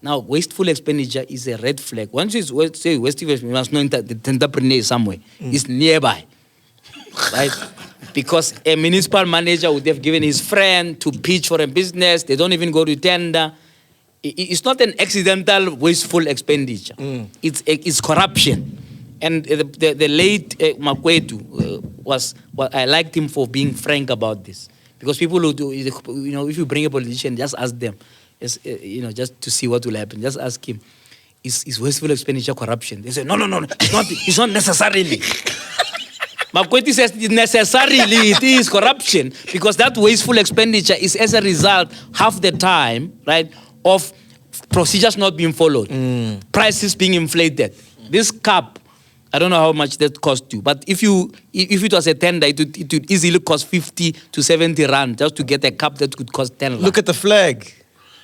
Now, wasteful expenditure is a red flag. Once you say wasteful expenditure, you must know that the entrepreneur is somewhere. It's nearby, right? Because a municipal manager would have given his friend to pitch for a business. They don't even go to tender. It's not an accidental wasteful expenditure. It's corruption. And the late Makwetu I liked him for being frank about this. Because people who do, if you bring a politician, just ask them, just to see what will happen. Just ask him, is wasteful expenditure corruption? They say, no, it's not necessarily. Makwetu says necessarily it is corruption because that wasteful expenditure is as a result half the time, right, of procedures not being followed, prices being inflated. This cup, I don't know how much that cost you, but if it was a tender, it would easily cost 50 to 70 rand just to get a cup that could cost 10 rand. Look at the flag.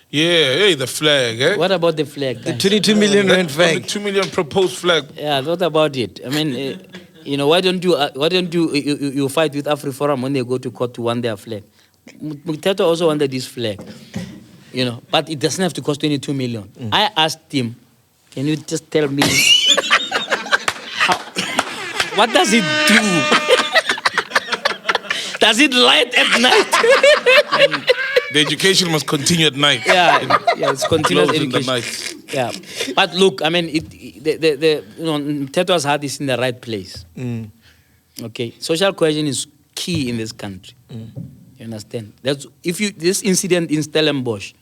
Yeah, hey, the flag, eh? What about the flag? The 22 million rand flag. The 2 million proposed flag. Yeah, what about it? I mean, why don't you fight with AfriForum when they go to court to want their flag? Mutete also wanted this flag, but it doesn't have to cost 22 million. I asked him, can you just tell me what does it do? Does it light at night? The education must continue at night. Yeah, it's continuous education. In the night. Yeah, but look, I mean, Teto's heart is in the right place. Okay, social cohesion is key in this country. You understand? This incident in Stellenbosch,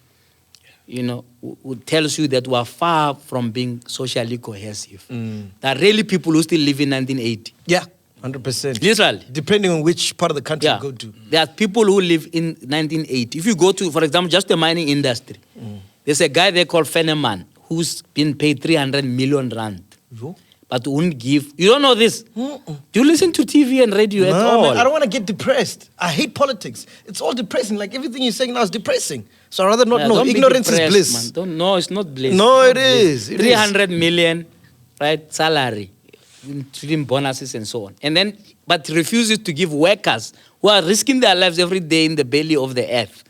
tells you that we are far from being socially cohesive. There are really people who still live in 1980. Yeah. 100%. Literally. Depending on which part of the country you go to. There are people who live in 1980. If you go to, for example, just the mining industry, there's a guy there called Feneman who's been paid 300 million rand. But won't give. You don't know this? Do you listen to TV and radio at all? Man, I don't want to get depressed. I hate politics. It's all depressing. Like everything you're saying now is depressing. So I'd rather not know. Ignorance is bliss. No, it's not bliss. No, it is. 300 million, right, salary, including bonuses and so on. And then, but refuses to give workers who are risking their lives every day in the belly of the earth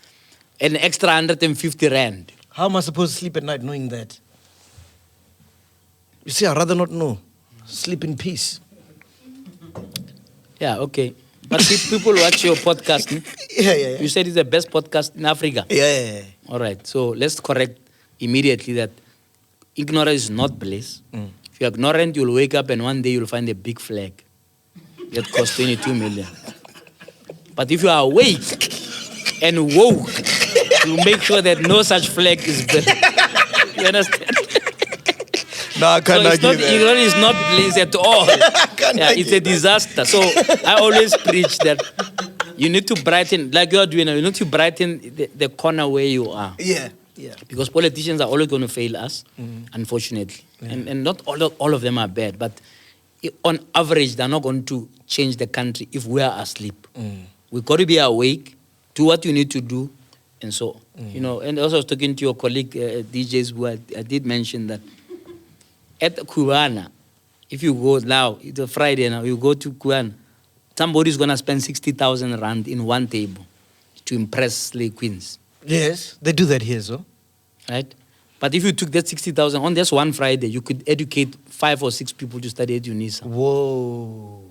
an extra 150 rand. How am I supposed to sleep at night knowing that? You see, I'd rather not know. Sleep in peace. Yeah, okay. But people watch your podcast. Yeah. You said it's the best podcast in Africa. Yeah. All right. So let's correct immediately that ignorance is not bliss. If you're ignorant, you'll wake up and one day you'll find a big flag that costs 22 million. But if you are awake and woke, you make sure that no such flag is built. You understand? No, I can't argue that. Ignorance is not bliss at all. It's a disaster. So I always preach that you need to brighten, like you're doing now, you need to brighten the corner where you are. Yeah. Because politicians are always going to fail us, unfortunately. Yeah. And not all of them are bad, but on average, they're not going to change the country if we are asleep. We've got to be awake, do what you need to do, and so on. You know, and also I was talking to your colleague, DJs, who I did mention that at Kuana, if you go now, it's a Friday now, you go to Kuana, somebody's going to spend 60,000 rand in one table to impress slave queens. Yes, they do that here, so. Right? But if you took that 60,000 on just one Friday, you could educate 5 or 6 people to study at UNISA. Whoa.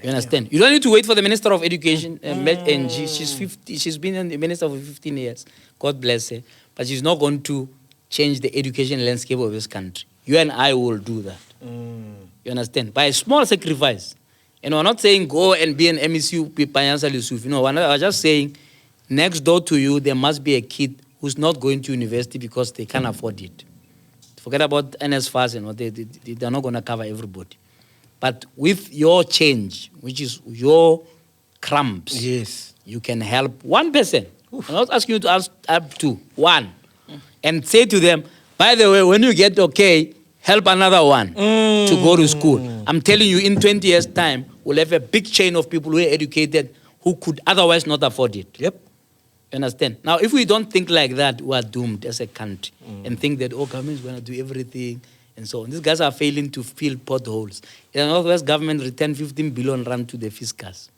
You understand? You don't need to wait for the Minister of Education, and she's 50. She's been the minister for 15 years. God bless her. But she's not going to change the education landscape of this country. You and I will do that. You understand? By a small sacrifice. And we're not saying go and be an MECU, you know, we're just saying next door to you, there must be a kid who's not going to university because they can't afford it. Forget about NSFAS and what they're not going to cover everybody. But with your change, which is your crumbs, yes, you can help one person. I'm not asking you to ask up to one. And say to them, by the way, when you get okay, help another one to go to school. I'm telling you, in 20 years' time, we'll have a big chain of people who are educated who could otherwise not afford it. Yep. You understand? Now, if we don't think like that, we are doomed as a country and think that, government is going to do everything and so on. These guys are failing to fill potholes. The Northwest government returned 15 billion rand to the fiscus.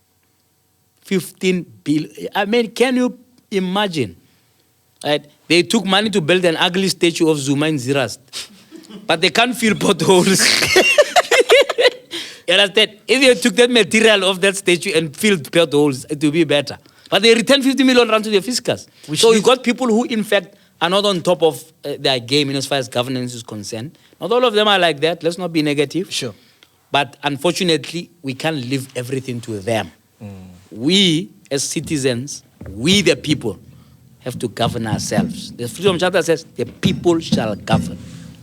15 billion. I mean, can you imagine? Right? They took money to build an ugly statue of Zuma in Zirast. But they can't fill potholes. You understand? If they took that material of that statue and filled potholes, it would be better. But they returned 50 million rand to the fiscus. So you got people who, in fact, are not on top of their game as far as governance is concerned. Not all of them are like that. Let's not be negative. Sure. But unfortunately, we can't leave everything to them. We, as citizens, we the people, have to govern ourselves. The Freedom Charter says the people shall govern.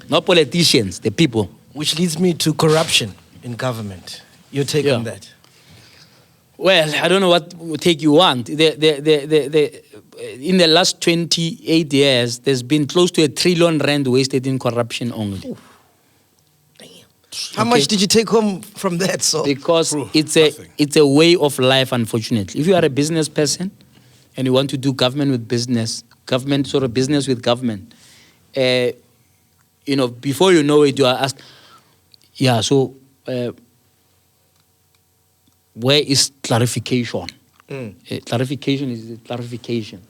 Not politicians, the people. Which leads me to corruption in government. Your take on that? Well, I don't know what take you want. In the last 28 years, there's been close to 1 trillion rand wasted in corruption only. How much did you take home from that? So because it's a way of life, unfortunately. If you are a business person and you want to do government with business, business with government, you know, before you know it, you are asked, where is clarification? Clarification is clarification.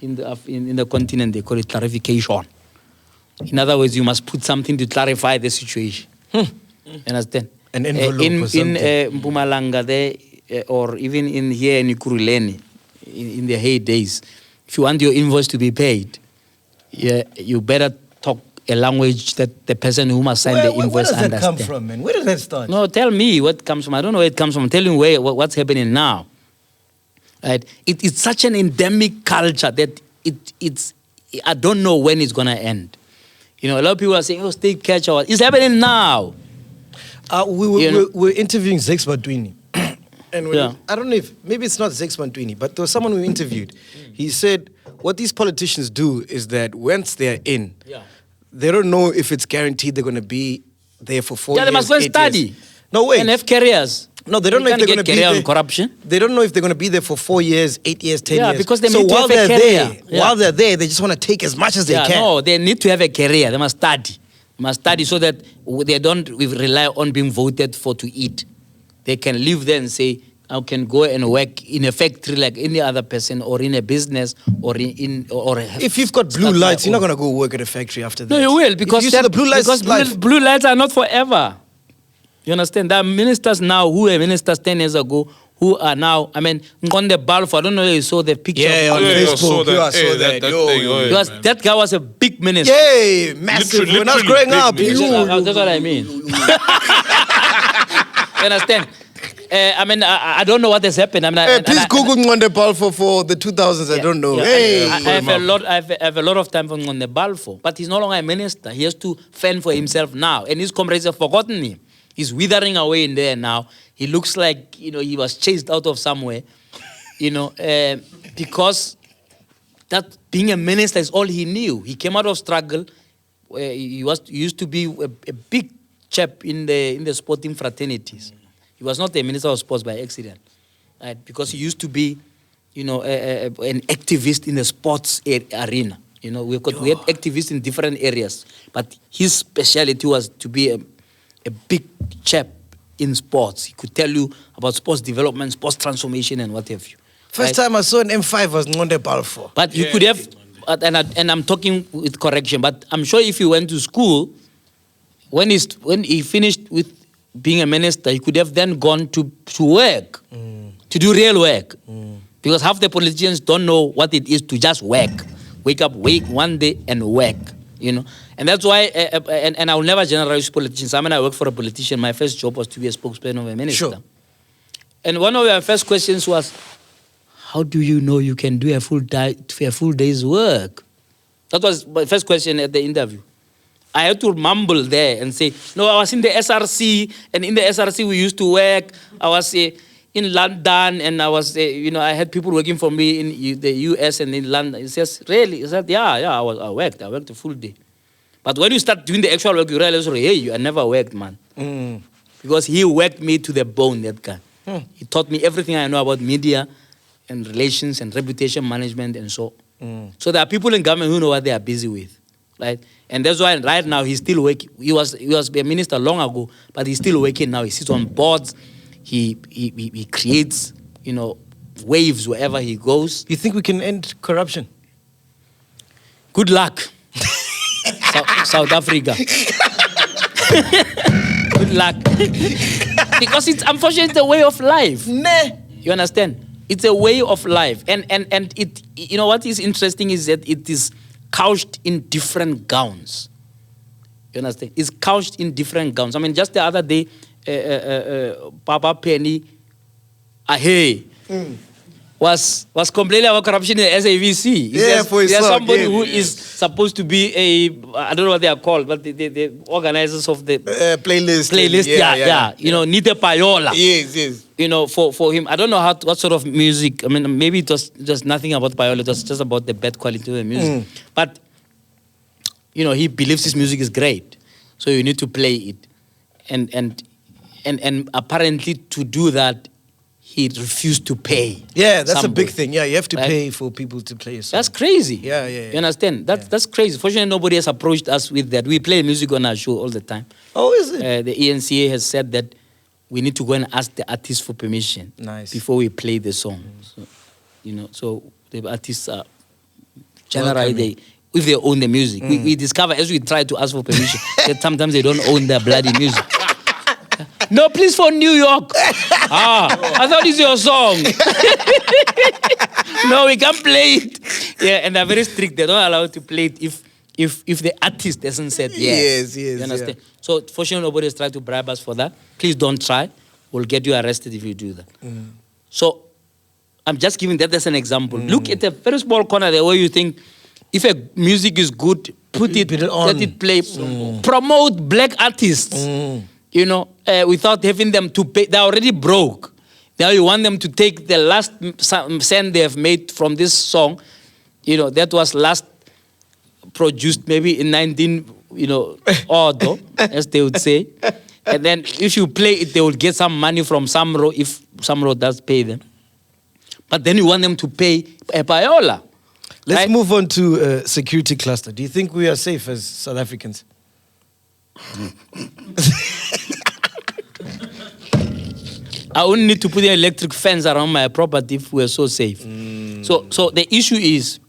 In the continent, they call it clarification. In other words, you must put something to clarify the situation. Understand? An envelope in or something. Mpumalanga there, or even in here in Ikuruleni, in the heydays, if you want your invoice to be paid, you better talk a language that the person who must sign the invoice understands. Where does that come from, man? Where does that start? No, tell me what comes from. I don't know where it comes from. I'm telling you what's happening now. Right? It's such an endemic culture that it's I don't know when it's going to end. You know, a lot of people are saying, state catch out. It's happening now. We were interviewing Zex Batwini. And I don't know if, maybe it's not Zex Batwini, but there was someone we interviewed. He said, what these politicians do is that once they're in, they don't know if it's guaranteed they're going to be there for 4 years. They must go study. Years. No, wait. And have careers. No, they don't know if they're going to be there. On corruption. They don't know if they're going to be there for 4 years, 8 years, 10 years. Yeah, because they so need to while have a they're career. there, while they're there, they just want to take as much as they can. No, they need to have a career. They must study. They must study so that they don't rely on being voted for to eat. They can live there and say, I can go and work in a factory like any other person, or in a business, or if you've got blue lights, you're not going to go work at a factory after that. No, you will, because the blue lights, blue lights are not forever. You understand? There are ministers now who were ministers 10 years ago who are now, I mean, Nkonde Balfour, I don't know if you saw the picture. Yeah, on I saw Facebook. that. I saw that. That guy was a big minister. Yeah, massive. When I was Literally growing up, big That's what I mean. You understand? I mean, I don't know what has happened. I mean, please Google Nkonde Balfour for the 2000s. I don't know. Yeah, Hey, I have a lot of time for Nkonde Balfour, but he's no longer a minister. He has to fend for himself now, and his comrades have forgotten him. He's withering away in there now. He looks like he was chased out of somewhere, because that being a minister is all he knew. He came out of struggle. He used to be a big chap in the sporting fraternities. He was not a minister of sports by accident, right? Because he used to be, an activist in the sports arena. We had activists in different areas, but his specialty was to be a big chap in sports. He could tell you about sports development, sports transformation, and what have you. First time I saw an M5 was Nkonde Balfour. But you could have, and I'm talking with correction, but I'm sure if he went to school, when he finished with being a minister, he could have then gone to work, to do real work. Because half the politicians don't know what it is to just work. Wake up one day and work, And that's why, and I will never generalize politicians. I mean, I work for a politician. My first job was to be a spokesperson of a minister. Sure. And one of our first questions was, how do you know you can do a full day's work? That was my first question at the interview. I had to mumble there and say, no, I was in the SRC, and in the SRC we used to work. I was in London, and I was, I had people working for me in the US and in London. He says, really? He said, yeah, I worked a full day. But when you start doing the actual work, you realize, hey, I never worked, man. Because he worked me to the bone, that guy. He taught me everything I know about media and relations and reputation management and so. So there are people in government who know what they are busy with, right? And that's why right now he's still working. He was a minister long ago, but he's still working now. He sits on boards. He creates, waves wherever he goes. You think we can end corruption? Good luck. South Africa. Good luck. Because unfortunately, it's a way of life. You understand? It's a way of life. And it, what is interesting is that it is couched in different gowns. You understand? It's couched in different gowns. I mean, just the other day, Papa Penny Ahe was complaining about corruption in the SAVC. There's somebody who is supposed to be I don't know what they are called, but the organizers of the playlist. Yeah. Nite Payola. Yes. For him, I don't know what sort of music. I mean, maybe it was just nothing about Payola. It was just about the bad quality of the music. But, he believes his music is great. So you need to play it. And apparently to do that, he refused to pay. Yeah, that's a big thing. Yeah, you have to pay for people to play a song. That's crazy. Yeah. You understand? That's crazy. Fortunately, nobody has approached us with that. We play music on our show all the time. Oh, is it? The ENCA has said that we need to go and ask the artist for permission before we play the song. So the artists are generally, if they own the music. We discover as we try to ask for permission that sometimes they don't own their bloody music. No, please, for New York. I thought it's your song. No, we can't play it. Yeah, and they're very strict. They're not allowed to play it if the artist doesn't say yes. Yes. You understand? So, fortunately, nobody has tried to bribe us for that. Please don't try. We'll get you arrested if you do that. So, I'm just giving that as an example. Look at a very small corner there where you think, if a music is good, put it on. Let it play. Promote black artists. Without having them to pay. They're already broke. Now you want them to take the last cent they have made from this song, that was last produced maybe in 19, odd, as they would say. And then if you play it, they will get some money from Samro if Samro does pay them. But then you want them to pay a payola. Let's move on to security cluster. Do you think we are safe as South Africans? I wouldn't need to put an electric fence around my property if we're so safe. So the issue is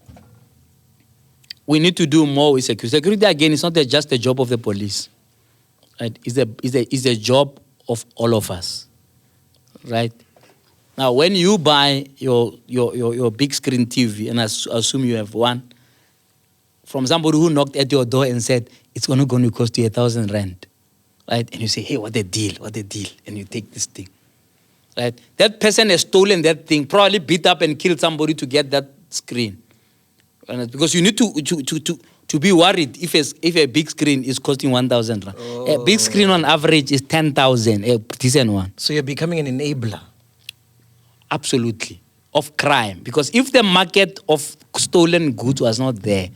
we need to do more with security. Security, again, is not just a job of the police. Right? It's a job of all of us. Right? Now, when you buy your big screen TV, and I assume you have one, from somebody who knocked at your door and said, it's going to cost you 1,000 rand, right? And you say, hey, what a deal, and you take this thing, right? That person has stolen that thing, probably beat up and killed somebody to get that screen. Because you need to be worried if a big screen is costing 1,000 rand. A big screen on average is 10,000, a decent one. So you're becoming an enabler. Absolutely. Of crime. Because if the market of stolen goods was not there,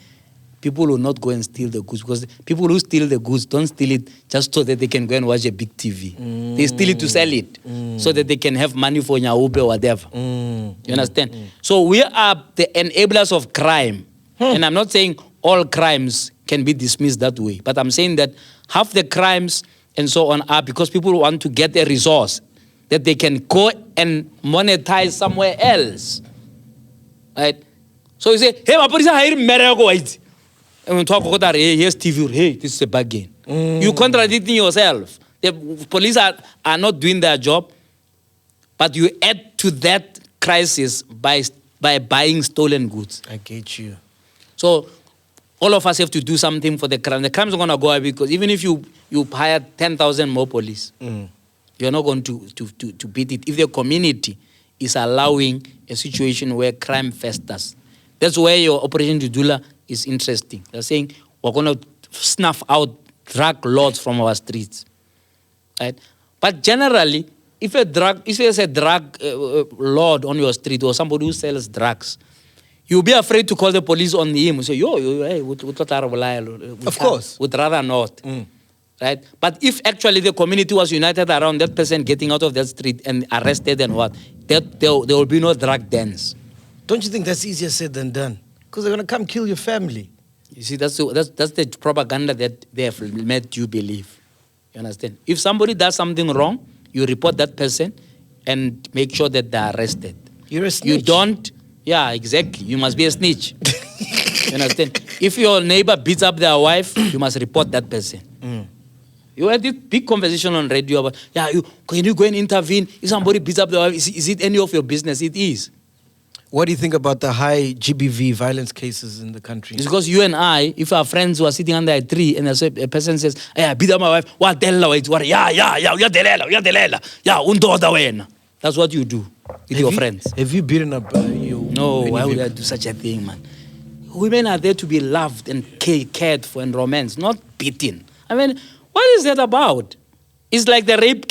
people will not go and steal the goods. Because people who steal the goods don't steal it just so that they can go and watch a big TV. They steal it to sell it so that they can have money for Nyaube or whatever. You understand? So we are the enablers of crime. And I'm not saying all crimes can be dismissed that way. But I'm saying that half the crimes and so on are because people want to get a resource that they can go and monetize somewhere else. Right? So you say, hey, Mapolisa, hire Merego white. And when talk about that, hey, here's TV, hey, this is a bargain. You contradicting yourself. The police are not doing their job, but you add to that crisis by buying stolen goods. I get you. So all of us have to do something for the crime. The crime is going to go away because even if you hire 10,000 more police, you're not going to beat it if the community is allowing a situation where crime festers. That's where your Operation Dudula is interesting. They're saying we're going to snuff out drug lords from our streets. Right? But generally, if there's a drug lord on your street or somebody who sells drugs, you'll be afraid to call the police on him. You say, hey, of course. Would rather not. Right? But if actually the community was united around that person getting out of that street and arrested and what, there will be no drug dens. Don't you think that's easier said than done? Because they're going to come kill your family. You see, that's the propaganda that they have made you believe. You understand? If somebody does something wrong, you report that person and make sure that they're arrested. You're a snitch. You don't, yeah, exactly. You must be a snitch. You understand? If your neighbor beats up their wife, you must report that person. You had this big conversation on radio about, can you go and intervene? If somebody beats up their wife, is it any of your business? It is. What do you think about the high GBV violence cases in the country? It's because you and I, if our friends were sitting under a tree and a person says, hey, I beat up my wife, what the hell? That's what you do with your friends. Have you beaten up your... No, why would I do such a thing, man? Women are there to be loved and cared for and romance, not beaten. I mean, what is that about? It's like the rape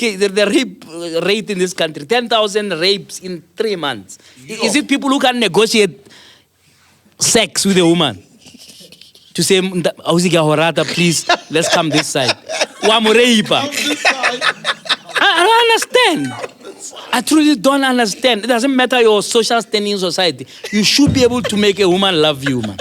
rate in this country. 10,000 rapes in 3 months. Is it people who can negotiate sex with a woman? To say, please, let's come this side. I don't understand. I truly don't understand. It doesn't matter your social standing in society. You should be able to make a woman love you, man.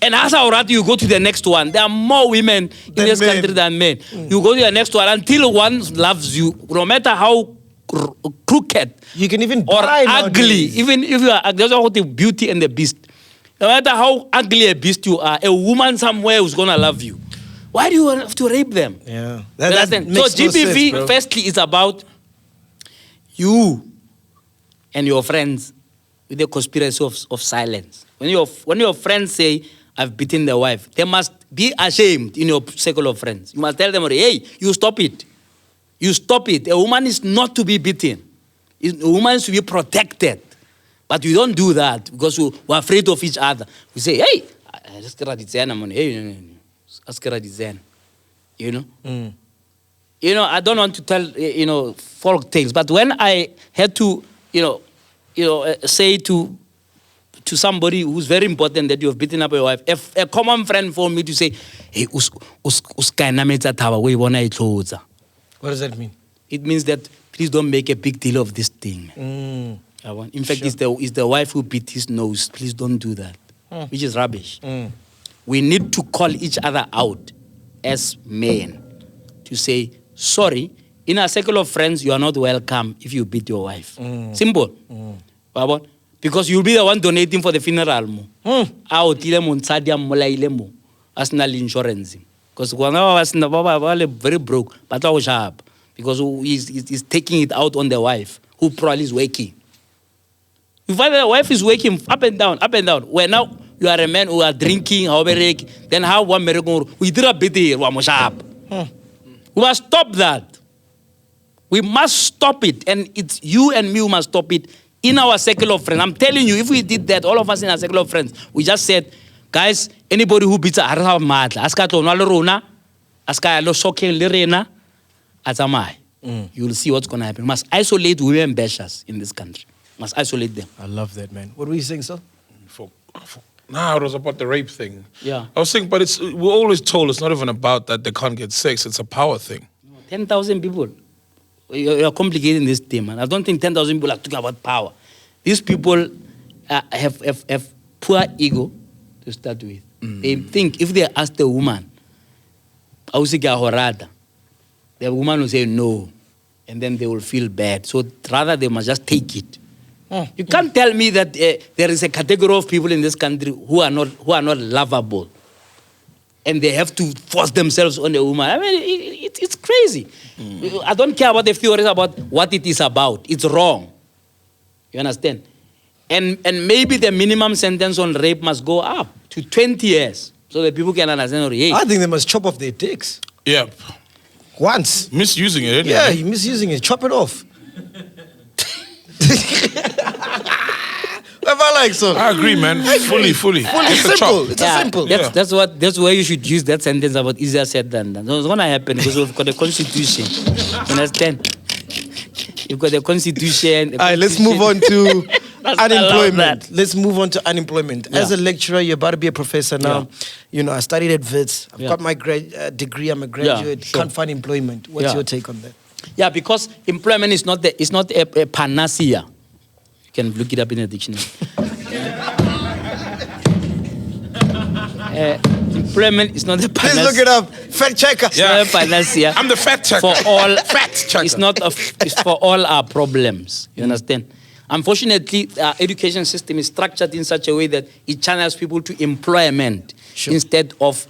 And as you go to the next one. There are more women in this country than men. You go to the next one until one loves you, no matter how crooked you can even or ugly. Even if you are ugly, that's what the beauty and the beast. No matter how ugly a beast you are, a woman somewhere is going to love you. Why do you have to rape them? Yeah. That makes so GBV, no sense, firstly, is about you and your friends with the conspiracy of silence. When your friends say, I've beaten the wife, they must be ashamed in your circle of friends. You must tell them, hey, you stop it. You stop it. A woman is not to be beaten. A woman is to be protected. But we don't do that because we're afraid of each other. We say, hey, you know? You know, I don't want to tell, folk tales. But when I had to, say to somebody who's very important that you have beaten up your wife, if a common friend for me to say, hey, what does that mean? It means that please don't make a big deal of this thing. In fact, it's the wife who beat his nose. Please don't do that, which is rubbish. We need to call each other out as men to say, sorry, in a circle of friends, you are not welcome if you beat your wife. Simple. Because you'll be the one donating for the funeral. National insurance. Because one of us very broke, but sharp. Because he's taking it out on the wife who probably is working. You find that the wife is working up and down, up and down. Where now you are a man who are drinking, then how one miracle we did a bit here, we must stop that. We must stop it. And it's you and me who must stop it in our circle of friends. I'm telling you, if we did that, all of us in our circle of friends, we just said, guys, anybody who beats a harha matla, aska to nwa le rona, aska lo shocking le rena, atamai. You will see what's going to happen. We must isolate women bashers in this country. Must isolate them. I love that, man. What were you saying, sir? Nah, it was about the rape thing. Yeah. I was saying, but we're always told it's not even about that they can't get sex. It's a power thing. 10,000 people. You're complicating this thing, man. I don't think 10,000 people are talking about power. These people have poor ego to start with. They think if they ask the woman, the woman will say no, and then they will feel bad. So rather, they must just take it. You can't tell me that there is a category of people in this country who are not lovable, and they have to force themselves on a woman. I mean, it's crazy. I don't care about the theories about what it is about. It's wrong. You understand? And maybe the minimum sentence on rape must go up to 20 years so that people can understand. Hey, I think they must chop off their dicks. Yeah. Once. Misusing it, isn't Yeah, it? you're misusing it. Chop it off. What I like, so? I agree, man. Fully. It's simple. It's simple. That's why you should use that sentence about easier said than done. It's going to happen because we've got a constitution. You understand? You've got a constitution. All right, let's move on to unemployment. that. Let's move on to unemployment. Yeah. As a lecturer, you're about to be a professor now. Yeah. You know, I studied at WITS. I've Yeah. got my degree. I'm a graduate. sure. Can't find employment. What's Yeah. your take on that? Yeah, because employment is not a panacea. You can look it up in a dictionary. Employment is not a panacea. Please look it up. Fact checker. It's not a panacea. I'm the fact checker. For all Fact checker. it's for all our problems. You understand? Unfortunately, our education system is structured in such a way that it channels people to employment instead of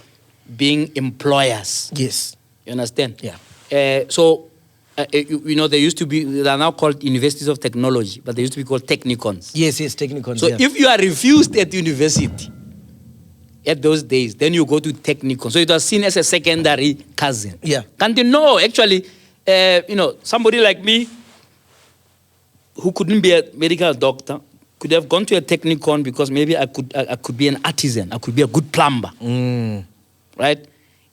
being employers. Yes. You understand? Yeah. You know, they are now called universities of technology, but they used to be called technicons. Yes, technicons. So if you are refused at university, at those days, then you go to technicon. So it was seen as a secondary cousin. Yeah. Can't you know, actually, somebody like me, who couldn't be a medical doctor, could have gone to a technicon because maybe I could be an artisan. I could be a good plumber. Right?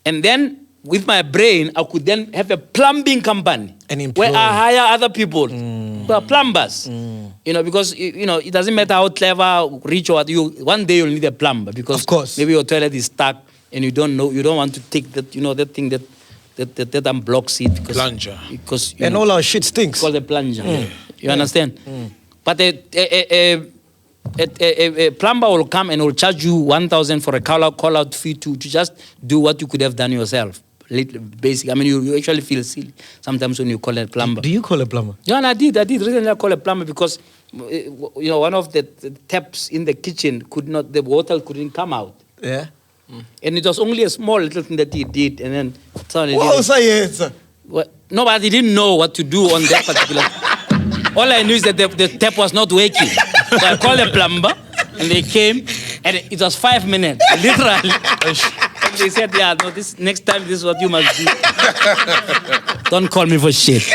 And then with my brain, I could then have a plumbing company where I hire other people who are plumbers. You know, because it doesn't matter how clever, rich or what one day you'll need a plumber because of course. Maybe your toilet is stuck and you don't want to take that that thing that unblocks it because plunger. Because all our shit stinks. Called a plunger. You understand? But a plumber will come and will charge you 1,000 for a call out fee to just do what you could have done yourself. Basic. I mean, you actually feel silly sometimes when you call a plumber. Do you call a plumber? Yeah, and I did. Recently I called a plumber because, one of the taps in the kitchen the water couldn't come out. Yeah. And it was only a small little thing that he did, and then suddenly. What was I? No, but he didn't know what to do on that particular. All I knew is that the tap was not working. So I called a plumber, and they came, and it was 5 minutes, literally. And they said, yeah, no, next time this is what you must do. Don't call me for shit.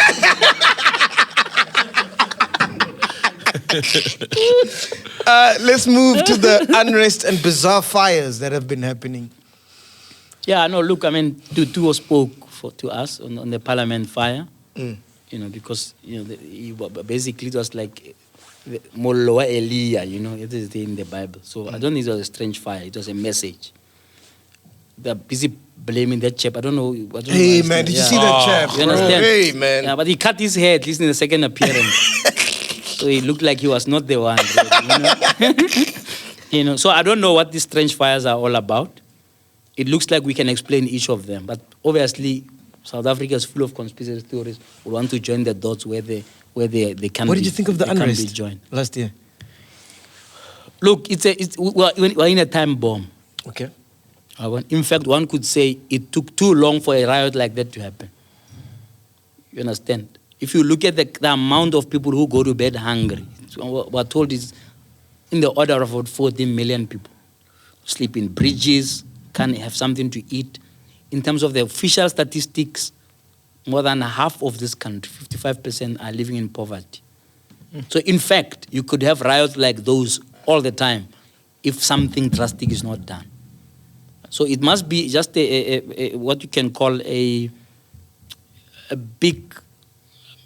Let's move to the unrest and bizarre fires that have been happening. Yeah, no, look, I mean, Tutu spoke to us on the parliament fire, because, basically it was like Moloa Elia, it is in the Bible. So I don't think it was a strange fire, it was a message. They're busy blaming that chap. I don't know. Hey, man, did you see that chap? You understand? Hey, man. Yeah, but he cut his head, at least in the second appearance. So he looked like he was not the one. Really, so I don't know what these strange fires are all about. It looks like we can explain each of them. But obviously, South Africa is full of conspiracy theories. We want to join the dots where they can. What did you think of the unrest be joined last year? Look, we're in a time bomb. Okay. In fact, one could say it took too long for a riot like that to happen. You understand? If you look at the amount of people who go to bed hungry, we're told is in the order of about 14 million people. Sleep in bridges, can't have something to eat. In terms of the official statistics, more than half of this country, 55%, are living in poverty. So in fact, you could have riots like those all the time if something drastic is not done. So it must be just what you can call a big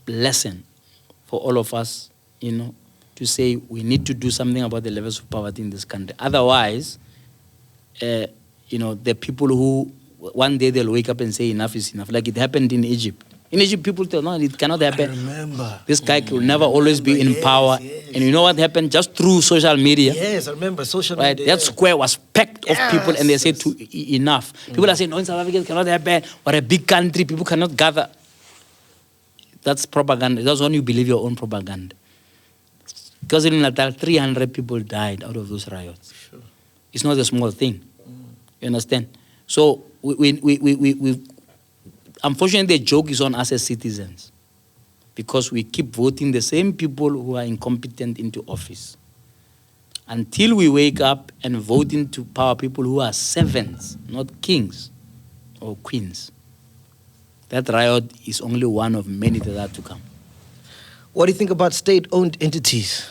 lesson for all of us, to say we need to do something about the levels of poverty in this country. Otherwise, the people who one day they'll wake up and say enough is enough, like it happened in Egypt. In Egypt, people tell, no, it cannot happen. I remember. This guy will never always be in power. Yes. And you know what happened? Just through social media. Yes, I remember social right? media. That square was packed of people, and they said enough. People are saying, no, in South Africa it cannot happen. We're a big country. People cannot gather. That's propaganda. That's when you believe your own propaganda. Because in Natal, 300 people died out of those riots. Sure. It's not a small thing. You understand? So we unfortunately, the joke is on us as citizens, because we keep voting the same people who are incompetent into office. Until we wake up and vote into power people who are servants, not kings or queens. That riot is only one of many that are to come. What do you think about state-owned entities?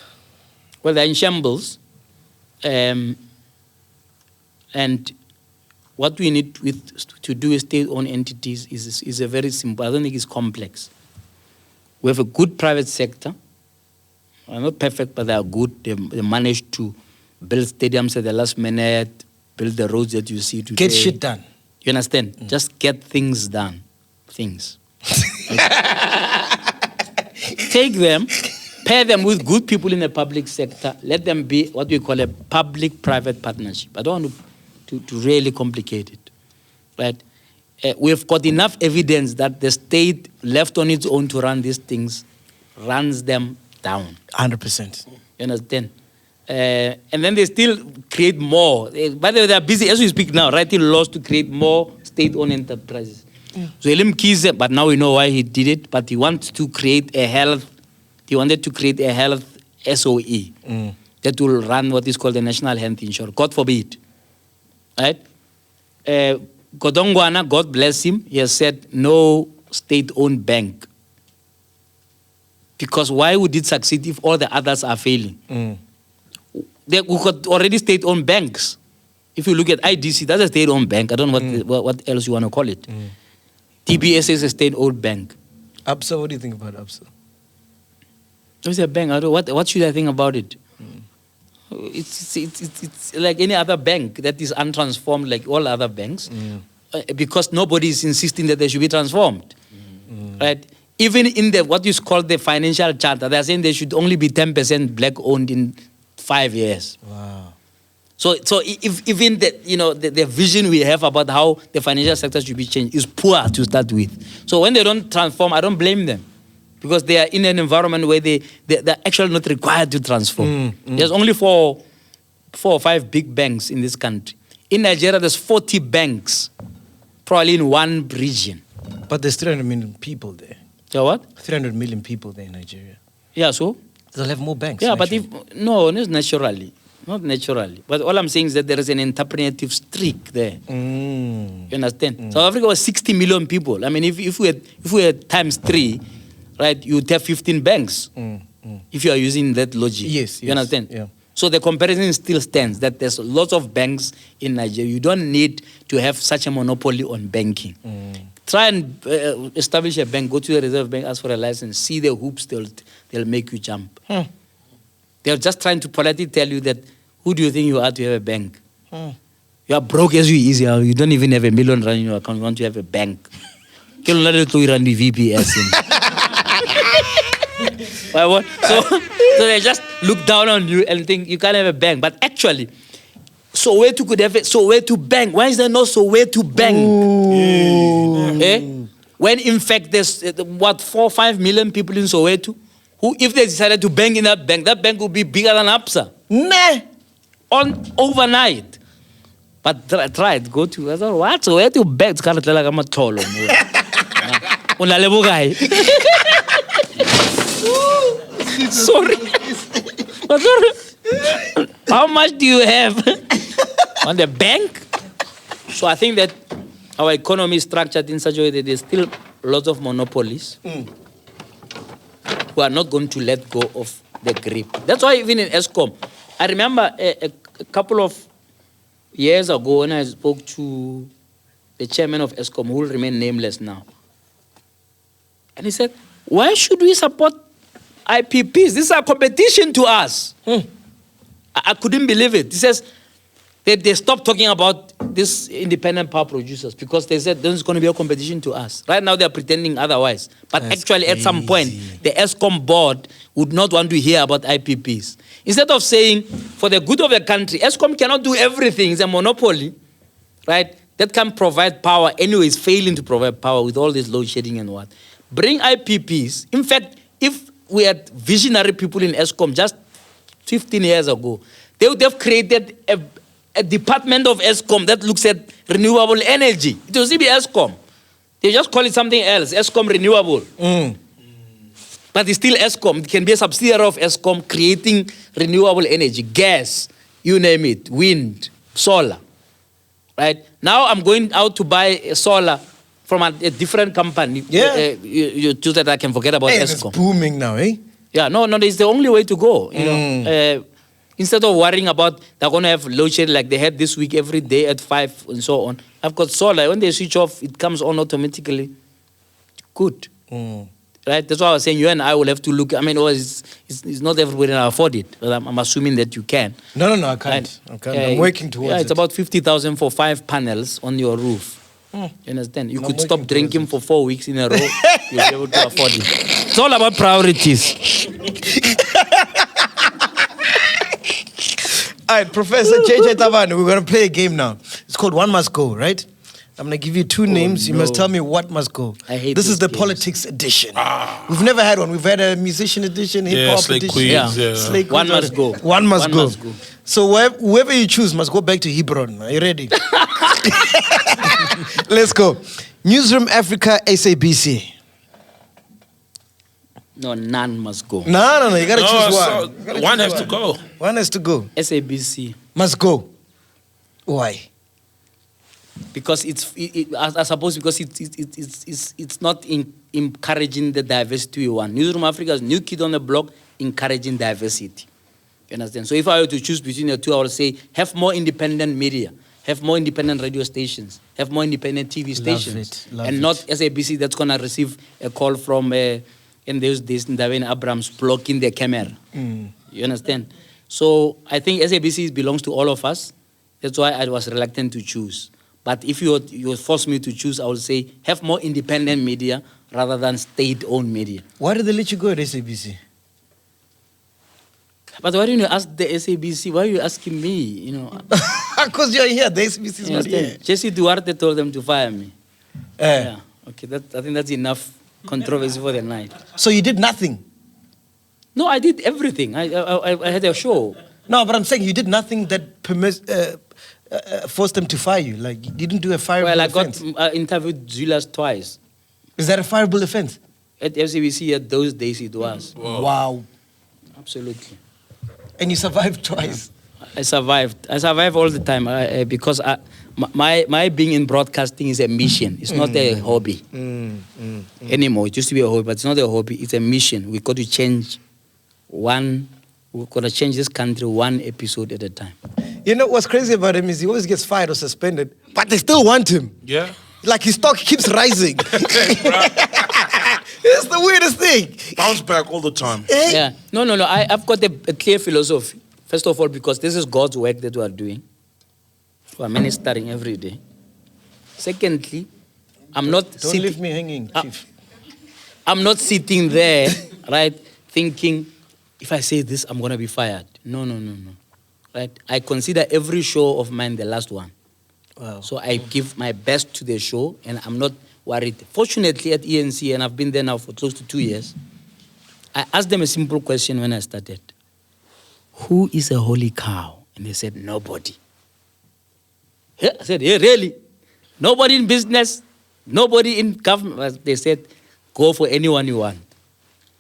Well, they're in shambles. And what we need to do with state-owned entities is a very simple. I don't think it's complex. We have a good private sector. They're not perfect, but they are good. They managed to build stadiums at the last minute, build the roads that you see today. Get shit done. You understand? Just get things done. Things. Take them, pair them with good people in the public sector. Let them be what we call a public-private partnership. I don't want to really complicate it, right? We've got enough evidence that the state, left on its own to run these things, runs them down. 100%. You understand? And then they still create more. By the way, they're busy, as we speak now, writing laws to create more state-owned enterprises. So Elim Kize, but now we know why he did it, but he wanted to create a health SOE that will run what is called the National Health Insurance. God forbid. Right? Godongwana, God bless him, he has said no state-owned bank. Because why would it succeed if all the others are failing? We got already state-owned banks. If you look at IDC, that's a state-owned bank. I don't know what else you want to call it. TBS is a state-owned bank. ABSA, what do you think about ABSA? It's a bank. What should I think about it? It's like any other bank that is untransformed like all other banks, because nobody is insisting that they should be transformed. Right? Even in what is called the financial charter, they're saying they should only be 10% black-owned in 5 years. Wow. So if even the vision we have about how the financial sector should be changed is poor to start with. So when they don't transform, I don't blame them, because they are in an environment where they're actually not required to transform. There's only four or five big banks in this country. In Nigeria, there's 40 banks, probably in one region. But there's 300 million people there. So what? 300 million people there in Nigeria. Yeah, so? They'll have more banks. Yeah, naturally. But not naturally. Not naturally. But all I'm saying is that there is an interpretive streak there. You understand? South Africa was 60 million people. I mean, if we had times 3, right, you'd have 15 banks. If you are using that logic. Yes. You understand? Yeah. So the comparison still stands that there's lots of banks in Nigeria. You don't need to have such a monopoly on banking. Try and establish a bank, go to the Reserve Bank, ask for a license, see the hoops they'll make you jump. They're just trying to politely tell you that, who do you think you are to have a bank? You are broke as you don't even have $1 million running in your account, you want to have a bank. So they just look down on you and think you can't have a bank. But actually, Soweto could have a Soweto bank. Why is there no Soweto bank? When in fact there's 4 or 5 million people in Soweto who, if they decided to bank in that bank would be bigger than ABSA. Overnight. But try it. Go to, I thought, what? Soweto bank? Sorry. How much do you have on the bank? So I think that our economy is structured in such a way that there's still lots of monopolies who are not going to let go of the grip. That's why even in ESCOM, I remember a couple of years ago when I spoke to the chairman of ESCOM, who will remain nameless now. And he said, why should we support IPPs? This is a competition to us. I couldn't believe it. He says they stopped talking about these independent power producers because they said this is going to be a competition to us. Right now they're pretending otherwise. But That's actually crazy. at some point, the ESCOM board would not want to hear about IPPs. Instead of saying, for the good of the country, ESCOM cannot do everything. It's a monopoly, right? That can provide power. Anyway, it's failing to provide power with all this load shedding and what. Bring IPPs. In fact, if we had visionary people in ESCOM just 15 years ago, they would have created a department of ESCOM that looks at renewable energy. It will still be ESCOM. They just call it something else, ESCOM Renewable. But it's still ESCOM. It can be a subsidiary of ESCOM creating renewable energy, gas, you name it, wind, solar. Right? Now I'm going out to buy a solar from a different company. Yeah. So that I can forget about Hey, it's ESCOM. booming now, eh? Yeah, no, it's the only way to go. You know, instead of worrying about they're going to have load shedding like they had this week every day at 5 and so on. I've got solar. When they switch off, it comes on automatically. Good. Right? That's why I was saying you and I will have to look. I mean, it's not everybody can afford it. But I'm assuming that you can. No, I can't. I'm working towards it. Yeah, it's about 50,000 for 5 panels on your roof. You understand? You could stop drinking for 4 weeks in a row. You'll be able to afford it. It's all about priorities. All right, Professor JJ Tabane, we're going to play a game now. It's called One Must Go, right? I'm going to give you 2 names. You must tell me what must go. I hate this is the games. politics edition. We've never had one. We've had a musician edition, hip-hop Slay edition. Queens, yeah. Slay One Queens, must go. One must One go. must go. So whoever you choose must go back to Hebron. Are you ready? Let's go. Newsroom Africa, SABC. No, none must go. No. You got to choose one. So You gotta one choose has to go. One has to go. SABC. Must go. Why? Because I suppose because it's not encouraging the diversity we want. Newsroom Africa is new kid on the block encouraging diversity. You understand? So if I were to choose between the two, I would say have more independent media, have more independent radio stations, have more independent TV stations, Love not SABC that's gonna receive a call from in those days Tabane Abrams blocking the camera. You understand? So I think SABC belongs to all of us. That's why I was reluctant to choose. But if you force me to choose, I would say have more independent media rather than state-owned media. Why did they let you go at SABC? But why didn't you ask the SABC? Why are you asking me? You know, Because you're here. The SABC is not here. Jesse Duarte told them to fire me. Eh. Yeah. Okay. I think that's enough controversy for the night. So you did nothing? No, I did everything. I had a show. No, but I'm saying you did nothing that forced them to fire you. Like, you didn't do a fireable offense. I interviewed Zula's twice. Is that a fireable offense? At FCBC at those days it was. Wow. Absolutely. And you survived twice. I survived. I survive all the time because my being in broadcasting is a mission. It's not a hobby anymore. It used to be a hobby, but it's not a hobby. It's a mission. We've got to change we've got to change this country one episode at a time. You know what's crazy about him is he always gets fired or suspended, but they still want him. Yeah. Like his stock keeps rising. It's the weirdest thing. Bounce back all the time. Eh? Yeah. No. I've got a clear philosophy. First of all, because this is God's work that we are doing. We are ministering every day. Secondly, I'm not Don't leave me hanging, Chief. I'm not sitting there, right, thinking, if I say this, I'm going to be fired. No. Right? I consider every show of mine the last one. Wow. So I give my best to the show, and I'm not worried. Fortunately, at ENC, and I've been there now for close to 2 years, I asked them a simple question when I started. Who is a holy cow? And they said, nobody. Yeah, I said, yeah, really? Nobody in business? Nobody in government? They said, go for anyone you want.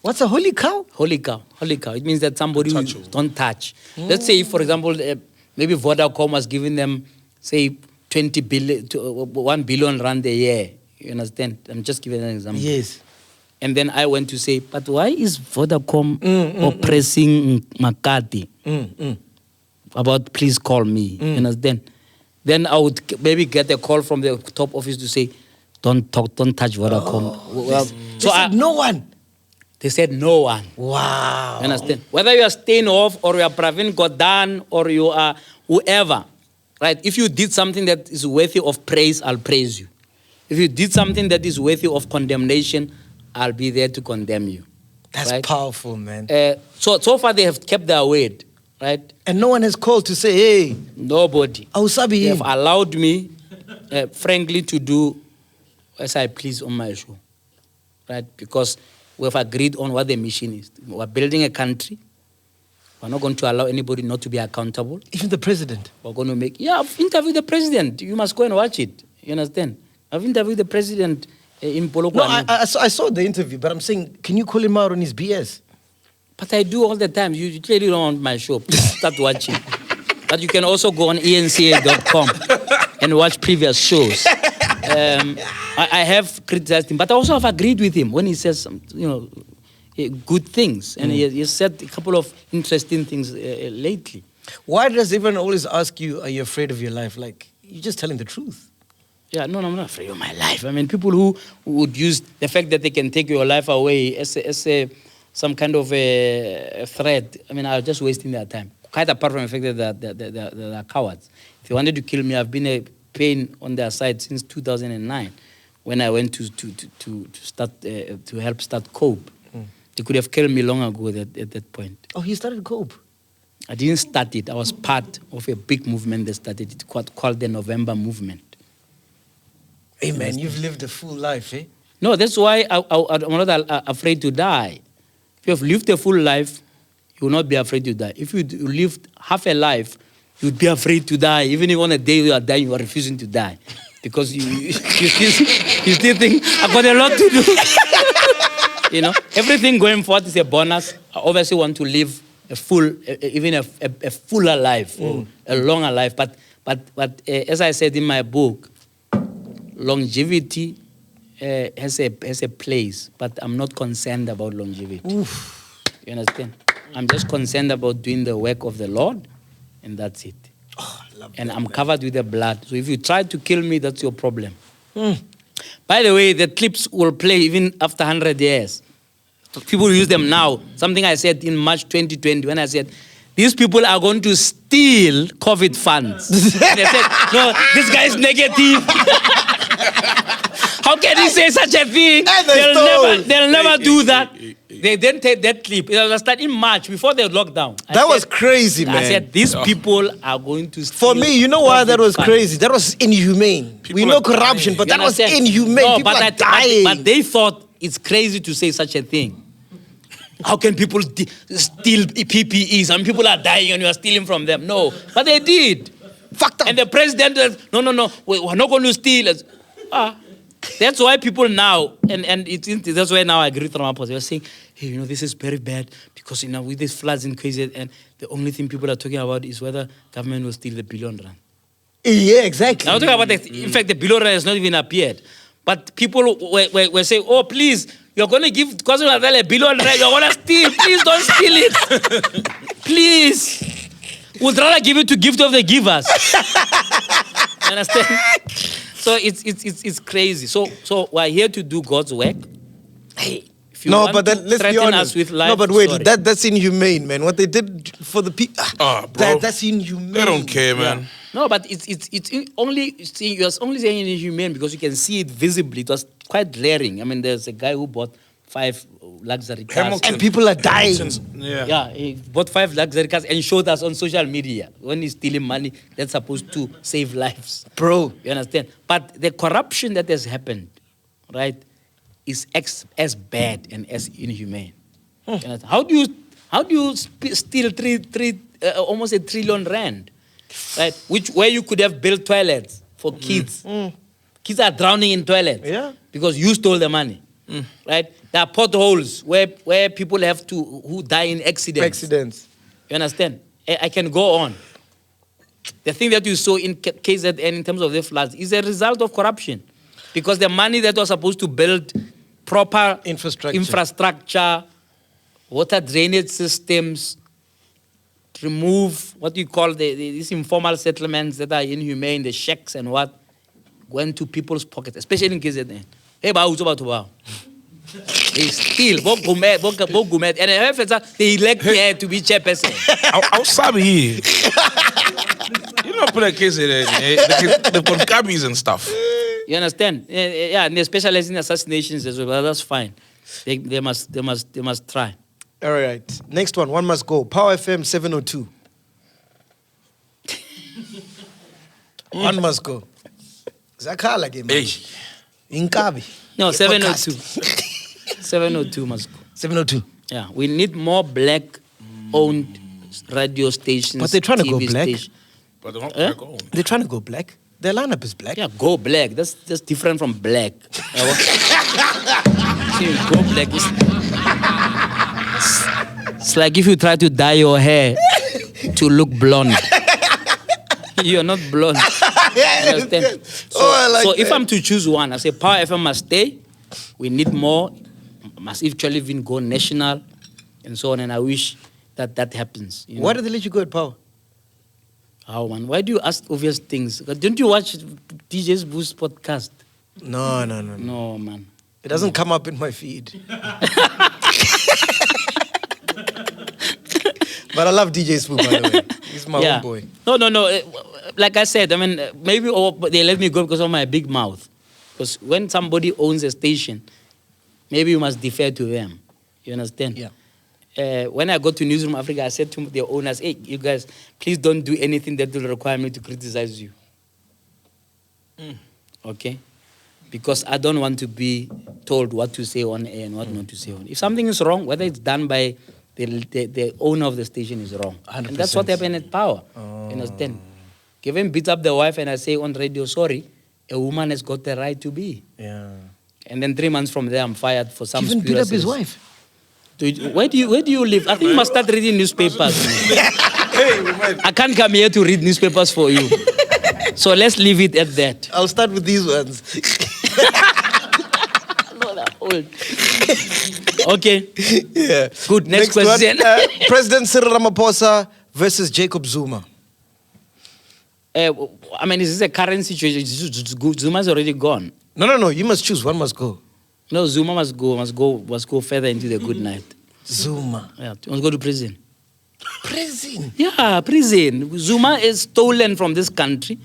What's a holy cow? Holy cow. Holy cow. It means that somebody Untouchable. don't touch. Let's say, for example, maybe Vodacom was giving them, say, 1 billion rand a year. You understand? I'm just giving an example. Yes. And then I went to say, but why is Vodacom oppressing Makati about please call me? You understand? Then I would maybe get a call from the top office to say, don't touch Vodacom. No one. They said no one. Wow. You understand? Whether you are staying off or you are Pravin Godan or you are whoever, right? If you did something that is worthy of praise, I'll praise you. If you did something that is worthy of condemnation, I'll be there to condemn you. That's right? powerful, man. So far they have kept their word, right? And no one has called to say, hey. Nobody. They have allowed me, frankly, to do as I please on my show, right? Because we have agreed on what the mission is. We're building a country. We're not going to allow anybody not to be accountable. Even the president. We're going to make... Yeah, I've interviewed the president. You must go and watch it. You understand? I've interviewed the president in Polokwane. No, I saw the interview, but I'm saying, can you call him out on his BS? But I do all the time. You clearly don't want my show. Please start watching. But you can also go on enca.com and watch previous shows. I have criticized him, but I also have agreed with him when he says some, good things. And he has said a couple of interesting things lately. Why does everyone always ask you, are you afraid of your life? Like, you're just telling the truth. Yeah, no, I'm not afraid of my life. I mean, people who would use the fact that they can take your life away as some kind of a threat, I mean, are just wasting their time. Quite apart from the fact that they're cowards. If they wanted to kill me, I've been a pain on their side since 2009 when I went to help start COPE. They could have killed me long ago at that point. Oh, he started COPE? I didn't start it. I was part of a big movement that started it called the November Movement. Hey, man, you've lived a full life, eh? No, that's why I'm not afraid to die. If you have lived a full life, you will not be afraid to die. If you lived half a life, you would be afraid to die. Even if on a day you are dying, you are refusing to die. Because you still think, I've got a lot to do. Everything going forward is a bonus. I obviously want to live a fuller life, or a longer life. But as I said in my book, longevity has a place, but I'm not concerned about longevity. Oof. You understand? I'm just concerned about doing the work of the Lord, and that's it. Oh, I love and that, I'm man. covered with the blood. So if you try to kill me, that's your problem. By the way, the clips will play even after 100 years. People use them now. Something I said in March 2020 when I said, these people are going to steal COVID funds. And they said, no, this guy is negative. How can he say such a thing? They'll never do that. They then take that clip. It was started in March before the lockdown. That was crazy, man. I said, these people are going to steal. For me, you know why that was crazy? That was inhumane. We know corruption, but that was inhumane. No, People are dying. But they thought it's crazy to say such a thing. How can people steal PPE? Some people are dying and you are stealing from them. No, but they did. Fucked up. And the president said, no, we're not going to steal. That's why people now, and that's why now I agree with Ramaphosa. They're saying, hey, this is very bad because, with these floods and crazy, and the only thing people are talking about is whether government will steal the billion rand. Yeah, exactly. Now, talking about in fact, the billion rand has not even appeared. But people were saying, oh, please, you're going to give KwaZulu-Natal a billion rand, you're going to steal. Please don't steal it. Please. We'd rather give it to gift of the givers. You understand? So it's crazy. So we're here to do God's work. Hey, if you want to let's be threaten honest. us with life, No, but wait, sorry. that's inhumane, man. What they did for the people, bro, that's inhumane. They don't care, man. Yeah. No, but you're only saying inhumane because you can see it visibly. It was quite glaring. I mean, there's a guy who bought 5 luxury cars. Hamilton. And people are dying. Yeah, he bought 5 luxury cars and showed us on social media. When he's stealing money, that's supposed to save lives. Bro. You understand? But the corruption that has happened, right, is as bad and as inhumane. You understand? How do you steal almost 1 trillion rand, right? Where you could have built toilets for kids. Kids are drowning in toilets because you stole the money. right? There are potholes where people who die in accidents. You understand? I can go on. The thing that you saw in KZN in terms of the floods is a result of corruption. Because the money that was supposed to build proper infrastructure, water drainage systems, remove what you call these informal settlements that are inhumane, the shacks and what, went to people's pockets, especially in KZN. Hey, they steal, and they elect me to be chairperson. I'm sorry. You don't put a case in there. They've got gabbies and stuff. You understand? Yeah, and they specialize in assassinations as well, but that's fine. They must try. All right. Next one must go. Power FM 702. One must go. Zakhala game. Inkabi. No, 702. 702 must go. 702. Yeah, we need more black-owned radio stations. But they're trying to go black. But they're not black owned. They're trying to go black. Their lineup is black. Yeah, go black. That's different from black. See, go black. It's like if you try to dye your hair to look blonde. You're not blonde. You understand? So if I'm to choose one, I say Power FM must stay. We need more. Must actually even go national and so on. And I wish that happens. You know? Why did they let you go at Power? How, man? Why do you ask obvious things? Don't you watch DJ's Boost podcast? No. No, man. It doesn't come up in my feed. But I love DJ Spoo, by the way. He's my own boy. No. Like I said, I mean, maybe they let me go because of my big mouth. Because when somebody owns a station, maybe you must defer to them. You understand? Yeah. When I got to Newsroom Africa, I said to the owners, hey, you guys, please don't do anything that will require me to criticize you. Okay? Because I don't want to be told what to say on air and what not to say on. If something is wrong, whether it's done by the owner of the station is wrong. 100%. And that's what happened at Power. You understand? Kevin beats up the wife and I say on radio, sorry, a woman has got the right to be. Yeah. And then 3 months from there, I'm fired for some Kevin beat up his wife? Where do you live? I think you must start reading newspapers. I can't come here to read newspapers for you. So let's leave it at that. I'll start with these ones. No, they're old. Okay. Yeah. Good. Next question. President Cyril Ramaphosa versus Jacob Zuma. I mean, is this a current situation? Zuma's already gone. No. You must choose. One must go. No, Zuma must go further into the good night. Zuma. Yeah, he must go to prison. Prison? Yeah, prison. Zuma is stolen from this country.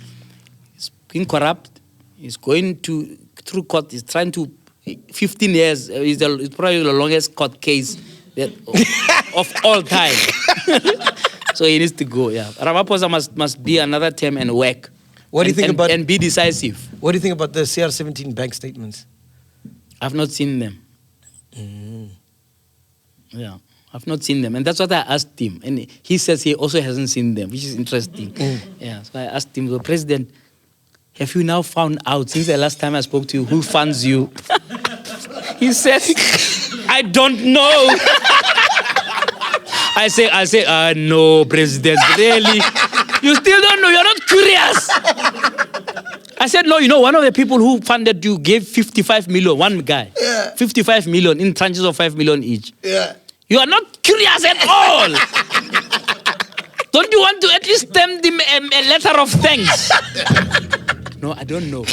He's being corrupt. He's going through court. He's trying to, 15 years. It's probably the longest court case of all time. So he needs to go, yeah. Ramaphosa must be another term and work. What do you think about... And be decisive. What do you think about the CR17 bank statements? I've not seen them. Yeah, I've not seen them. And that's what I asked him. And he says he also hasn't seen them, which is interesting. Yeah, so I asked him, the President, have you now found out, since the last time I spoke to you, who funds you? He says, I don't know. I say, no, President, really? You still don't know? You're not curious? I said, no, you know, one of the people who funded you gave 55 million, one guy. Yeah. 55 million in tranches of 5 million each. Yeah. You are not curious at all. Don't you want to at least send him a letter of thanks? No, I don't know.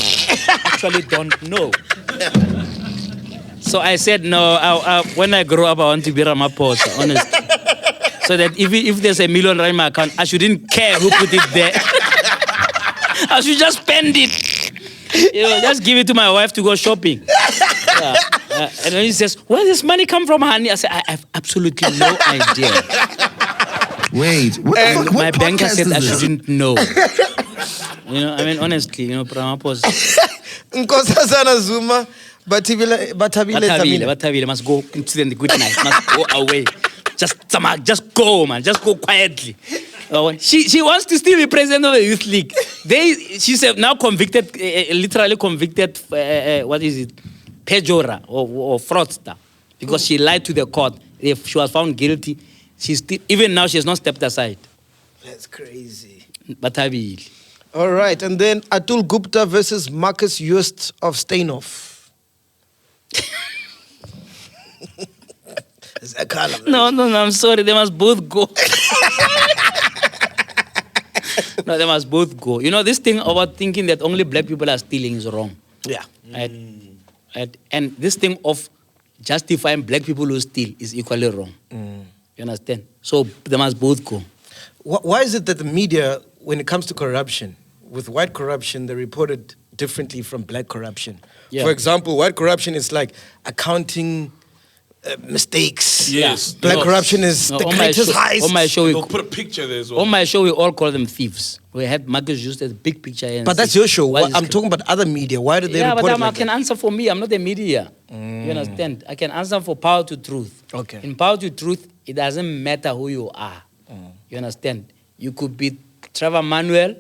Actually don't know. So I said, no, when I grow up, I want to be Ramaphosa, honestly. So that if there's $1 million in my account, I shouldn't care who put it there. I should just spend it. You know, just give it to my wife to go shopping. Yeah. And then he says, where does this money come from, honey? I said, I have absolutely no idea. Wait, my banker said I shouldn't know. You know, I mean, honestly, you know, Ramaphosa. Nkosazana Zuma, Batabile must go into the good night, must go away. Just go, man. Just go quietly. She wants to still be president of the Youth League. She's now convicted, literally convicted, what is it? perjurer or fraudster because she lied to the court. If she was found guilty, even now she has not stepped aside. That's crazy. But I will. All right, and then Atul Gupta versus Marcus Joost of Steenhoff. No, I'm sorry. They must both go. No, they must both go. You know, this thing about thinking that only black people are stealing is wrong. Yeah. And this thing of justifying black people who steal is equally wrong. You understand? So they must both go. Why is it that the media, when it comes to corruption, with white corruption, they report it differently from black corruption? Yeah. For example, white corruption is like accounting mistakes. Yes. Black corruption is the greatest heist. On my show, They'll put a picture there as well. on my show, we all call them thieves. We had Marcus just as a big picture. And But that's your show. I'm talking about other media. Why do they report it I like can that? answer for me. I'm not the media. You understand? I can answer for Power to Truth. Okay. In Power to Truth, it doesn't matter who you are. You understand? You could be Trevor Manuel.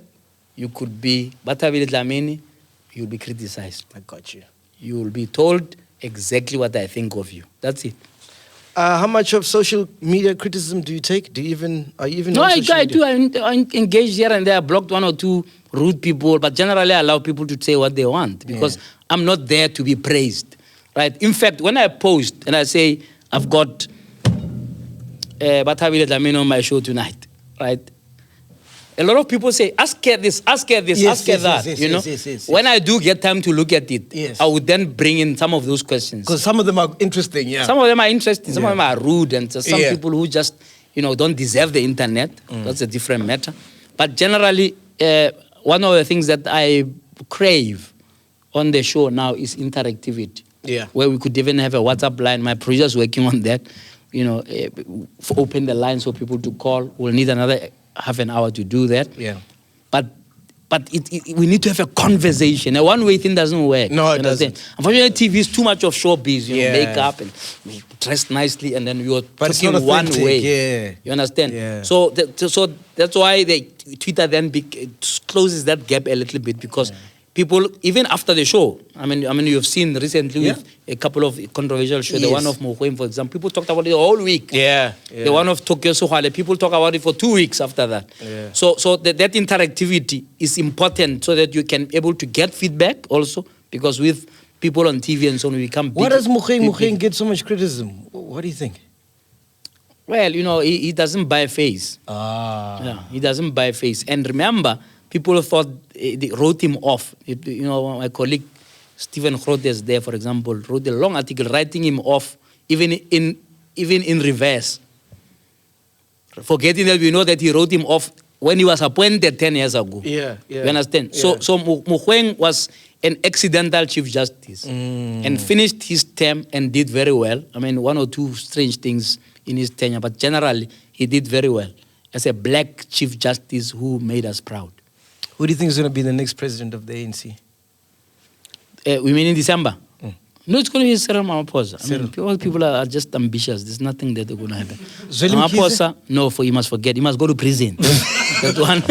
You could be Batabile Dlamini. You'll be criticized. I got you. You will be told exactly what I think of you. That's it. How much of social media criticism do you take? Are you even No, on I social media? do. I engage here and there. I blocked one or two rude people, but generally I allow people to say what they want because I'm not there to be praised, right? In fact, when I post and I say I've got Batabile Dlamini on my show tonight, right? A lot of people say, ask her this, ask her this, ask her that. Yes. When I do get time to look at it, Yes. I would then bring in some of those questions. Because some of them are interesting, yeah. Some of them are interesting, some of them are rude, and some Yeah. people who just, don't deserve the internet. That's a different matter. But generally, one of the things that I crave on the show now is interactivity. Yeah. Where we could even have a WhatsApp line. My producer's working on that. Open the line so people to call. We'll need another half an hour to do that. Yeah. But we need to have a conversation. A one-way thing doesn't work. No, it You understand? doesn't. Unfortunately, TV is too much of showbiz. Yeah. Makeup and dressed nicely, and then you're But it's talking not one authentic, way. yeah. You understand? Yeah. So that's why Twitter then closes that gap a little bit because people, even after the show, I mean, you've seen recently with a couple of controversial shows. The Yes. one of Mogoeng, for example, people talked about it the whole week. Yeah. The one of Tokyo Sohale, people talk about it for 2 weeks after that. Yeah. So that interactivity is important so that you can able to get feedback also, because with people on TV and so on, we become big. Why does big- Mogoeng get so much criticism? What do you think? Well, he doesn't buy face. Yeah, he doesn't buy face. And remember, people thought they wrote him off. My colleague Stephen Grotes there, for example, wrote a long article writing him off, even in reverse. Forgetting that we know that he wrote him off when he was appointed 10 years ago. Yeah. You understand? Yeah. So Mogoeng was an accidental Chief Justice and finished his term and did very well. I mean, one or two strange things in his tenure, but generally, he did very well as a black Chief Justice who made us proud. Who do you think is going to be the next president of the ANC? We mean in December? No, it's going to be Cyril Ramaphosa. I mean, people are just ambitious. There's nothing that they're going to happen. Zweli Ramaphosa, no, he must forget. He must go to prison. That one.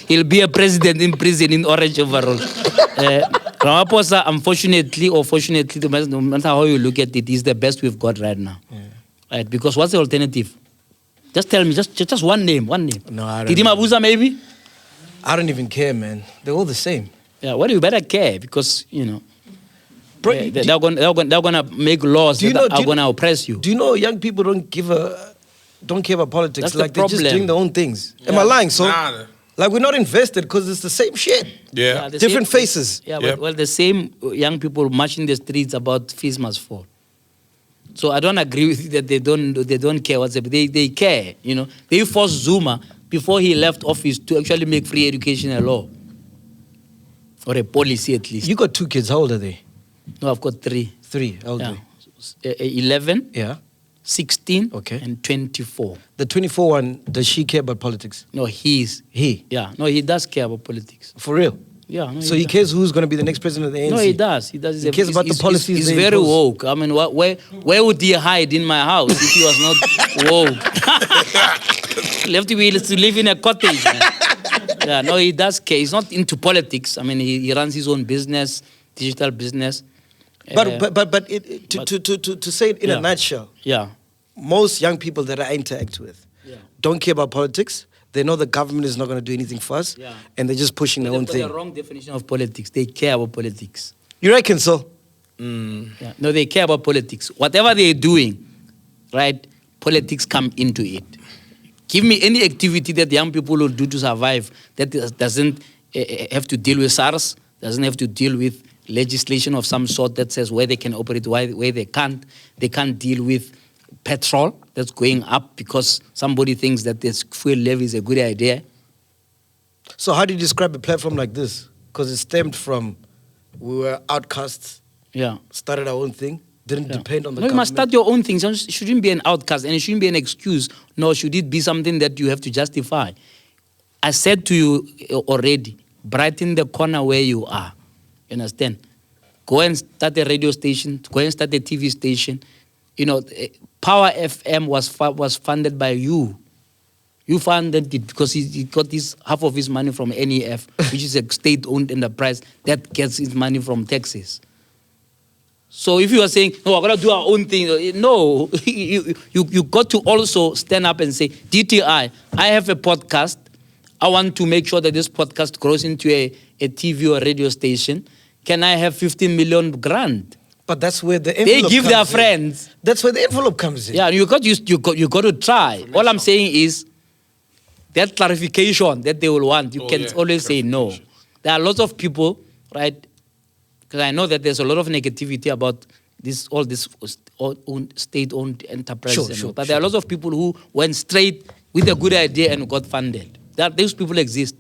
He'll be a president in prison in orange overall. Ramaphosa, unfortunately or fortunately, no matter how you look at it, he's the best we've got right now. Yeah. Right? Because what's the alternative? Just tell me, just one name. No, I don't Didi know. Mabuza, maybe? I don't even care, man. They're all the same. Yeah, well, you better care because, Bro, they're going to make laws do you that know- are going to oppress you. Do you know young people don't care about politics? That's the Like they're just problem. doing their own things. Am I lying? So, Nah. like we're not invested because it's the same shit. Yeah. the Different same- faces. Yeah, Yep. well, the same young people marching the streets about fees must fall. So I don't agree with you that they don't care what's happening. They care, They forced Zuma before he left office to actually make free education a law. Or a policy at least. You got 2 kids. How old are they? No, I've got 3. 3. How old are Yeah. they? 11, Yeah. 16, Okay. and 24. The 24 one, does she care about politics? No, he's. He? Yeah, no, he does care about politics. For real? Yeah, no, So he does. cares who's going to be the next president of the ANC? No, he does. He does. He cares about the policies He's they very impose. woke. I mean, where would he hide in my house if he was not woke? He'll have to live in a cottage. Man. Yeah, no, he does care. He's not into politics. I mean, he runs his own business, digital business. To say it in a nutshell, most young people that I interact with don't care about politics. They know the government is not going to do anything for us, and they're just pushing their own thing. The wrong definition of politics. They care about politics. You reckon so? Yeah. No, they care about politics. Whatever they're doing, right, politics come into it. Give me any activity that young people will do to survive that doesn't have to deal with SARS, doesn't have to deal with legislation of some sort that says where they can operate, where they can't. They can't deal with petrol that's going up because somebody thinks that this fuel levy is a good idea. So how do you describe a platform like this? Because it stemmed from, we were outcasts, started our own thing, didn't depend on the government. You must start your own things. It shouldn't be an outcast and it shouldn't be an excuse, nor should it be something that you have to justify. I said to you already, brighten the corner where you are. You understand? Go and start a radio station, go and start a TV station. You know, Power FM was funded by you. You funded it because he got half of his money from NEF, which is a state-owned enterprise that gets its money from taxes. So if you are saying, no, we're going to do our own thing, no, you got to also stand up and say, DTI, I have a podcast. I want to make sure that this podcast grows into a TV or radio station. Can I have 15 million grant? But that's where the envelope they give their in. friends. That's where the envelope comes in. Yeah, you got to try. All I'm saying is that clarification that they will want. You can always say no. There are lots of people, right? Because I know that there's a lot of negativity about all this state-owned enterprises. But there are lots of people who went straight with a good idea and got funded. Those people exist.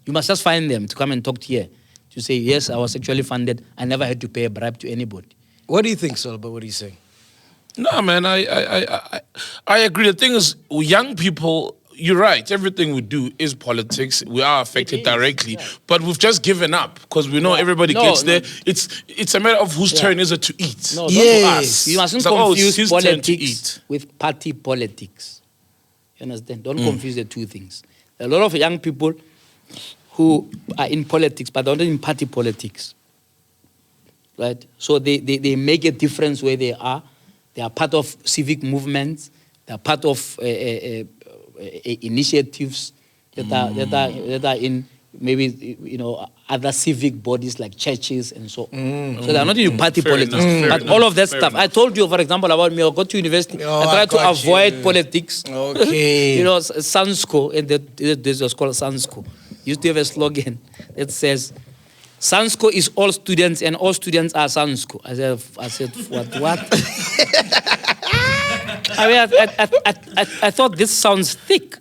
You must just find them to come and talk to you. To say, yes, I was actually funded. I never had to pay a bribe to anybody. What do you think, Sol, about what he's saying? No, man, I agree. The thing is, young people, you're right. Everything we do is politics. We are affected directly. Yeah. But we've just given up because we know everybody gets there. It's a matter of whose turn is it to eat. No, not us. You mustn't confuse politics with party politics. You understand? Don't confuse the two things. There are a lot of young people who are in politics, but they're not in party politics, right? So they make a difference where they are. They are part of civic movements. They are part of initiatives that are in maybe other civic bodies like churches and so on. So they are not in party politics, but all of that stuff. I told you, for example, about me. I got to university. I tried to avoid politics. Okay. Sansco, and this was called Sansco. Used to have a slogan that says, Sansco is all students and all students are Sansco. I said, what? I mean, I thought this sounds thick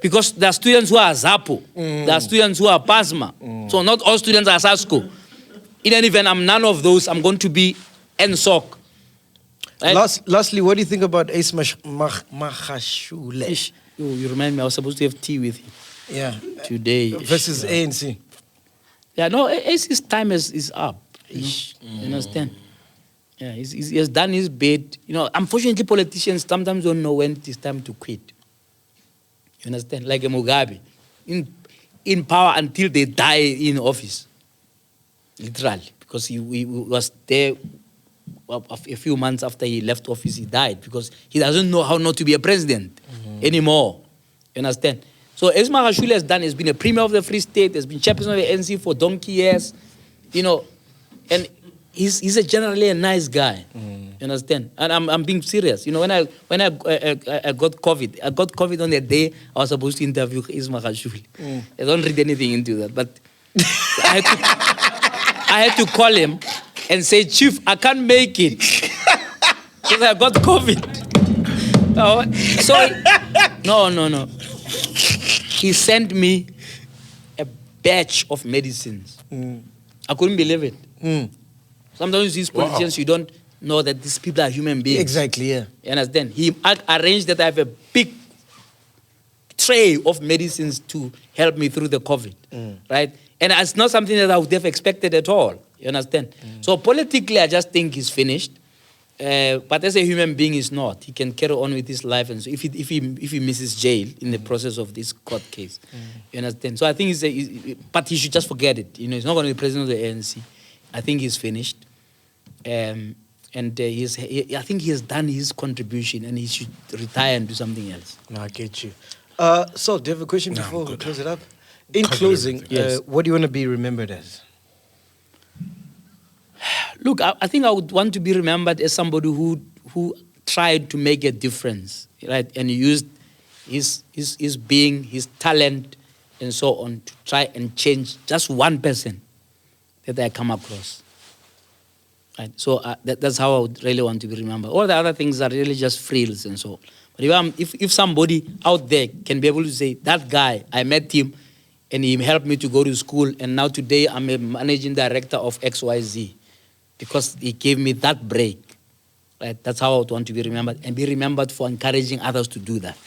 because there are students who are Zapo. There are students who are PASMA. So not all students are Sansco. In any event, I'm none of those. I'm going to be NSOC. Right? Lastly, what do you think about Ace Magashule? You remind me, I was supposed to have tea with him. Yeah. Today. Versus ANC. Yeah, no, AC's time is up. You understand? Yeah, he has done his bit. Unfortunately, politicians sometimes don't know when it is time to quit. You understand? Like a Mugabe. In power until they die in office. Literally. Because he was there a few months after he left office, he died. Because he doesn't know how not to be a president anymore. You understand? So Ace Magashule has been a premier of the Free State, has been chairperson of the ANC for donkey years, and he's generally a nice guy. You understand? And I'm being serious. When I got COVID on the day I was supposed to interview Ace Magashule. I don't read anything into that, but I had to call him and say, Chief, I can't make it because I got COVID. No. He sent me a batch of medicines. I couldn't believe it. Sometimes these politicians, you don't know that these people are human beings. Exactly, yeah. You understand? He arranged that I have a big tray of medicines to help me through the COVID, right? And it's not something that I would have expected at all. You understand? So politically, I just think he's finished. But as a human being, he's not. He can carry on with his life, and so if he misses jail in the process of this court case, you understand. So I think but he should just forget it. He's not going to be president of the ANC. I think he's finished. I think he has done his contribution and he should retire and do something else. No, I get you. So, do you have a question before we close it up? In Covered closing, Yes. what do you want to be remembered as? Look, I think I would want to be remembered as somebody who tried to make a difference, right? And used his being, his talent, and so on to try and change just one person that I come across. Right? So that's how I would really want to be remembered. All the other things are really just frills and so on. But if somebody out there can be able to say, that guy, I met him, and he helped me to go to school, and now today I'm a managing director of XYZ, because he gave me that break. Right? That's how I would want to be remembered, and be remembered for encouraging others to do that.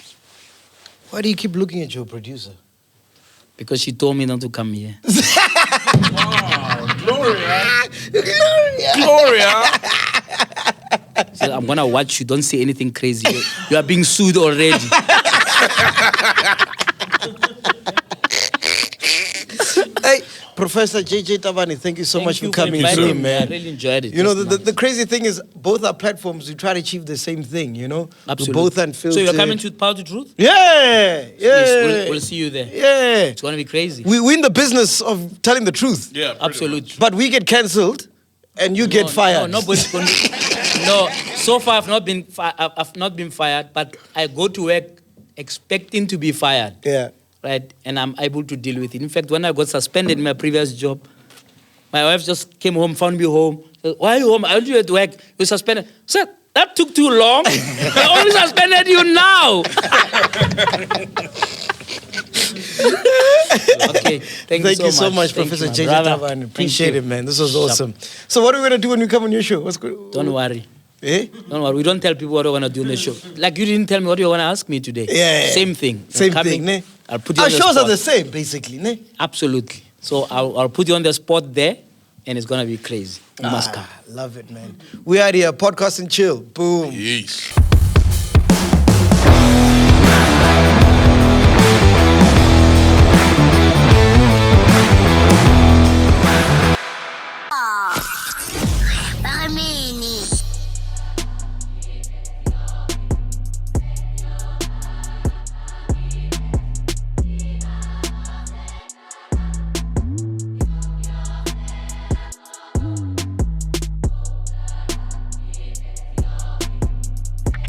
Why do you keep looking at your producer? Because she told me not to come here. Gloria. So I'm gonna watch you. Don't say anything crazy. You are being sued already. Hey, Professor JJ Tabane, thank you so much for coming inviting in, me. I man. really enjoyed it. You know, just now. the crazy thing is, both our platforms, we try to achieve the same thing, you know? Absolutely. We're both unfiltered. So you're coming to Power to Truth? Yeah! Yes, we'll see you there. Yeah. It's gonna be crazy. We're in the business of telling the truth. Yeah, pretty Absolutely. much. But we get cancelled, and you get fired. No, nobody's going to. No, so far I've not been fired, but I go to work expecting to be fired. Yeah. Right? And I'm able to deal with it. In fact, when I got suspended in my previous job, my wife just came home, found me home. Said, why are you home? Aren't you at work? You're suspended. Sir, that took too long. I only suspended you now. Okay, thank you so much, Thank Professor you, JJ my brother. Tabane. Appreciate Thank it, you. man. This was awesome. So what are we going to do when we come on your show? What's good? Don't worry. Eh? Don't worry. We don't tell people what we're going to do on the show. Like you didn't tell me what you want to ask me today. Yeah. Same thing. Same I'm thing, coming, ne? I'll put you Our on the shows spot. are the same, basically, ne? Absolutely. So I'll put you on the spot there, and it's going to be crazy. You must come. Love it, man. We are here, podcast and chill. Boom. Yes.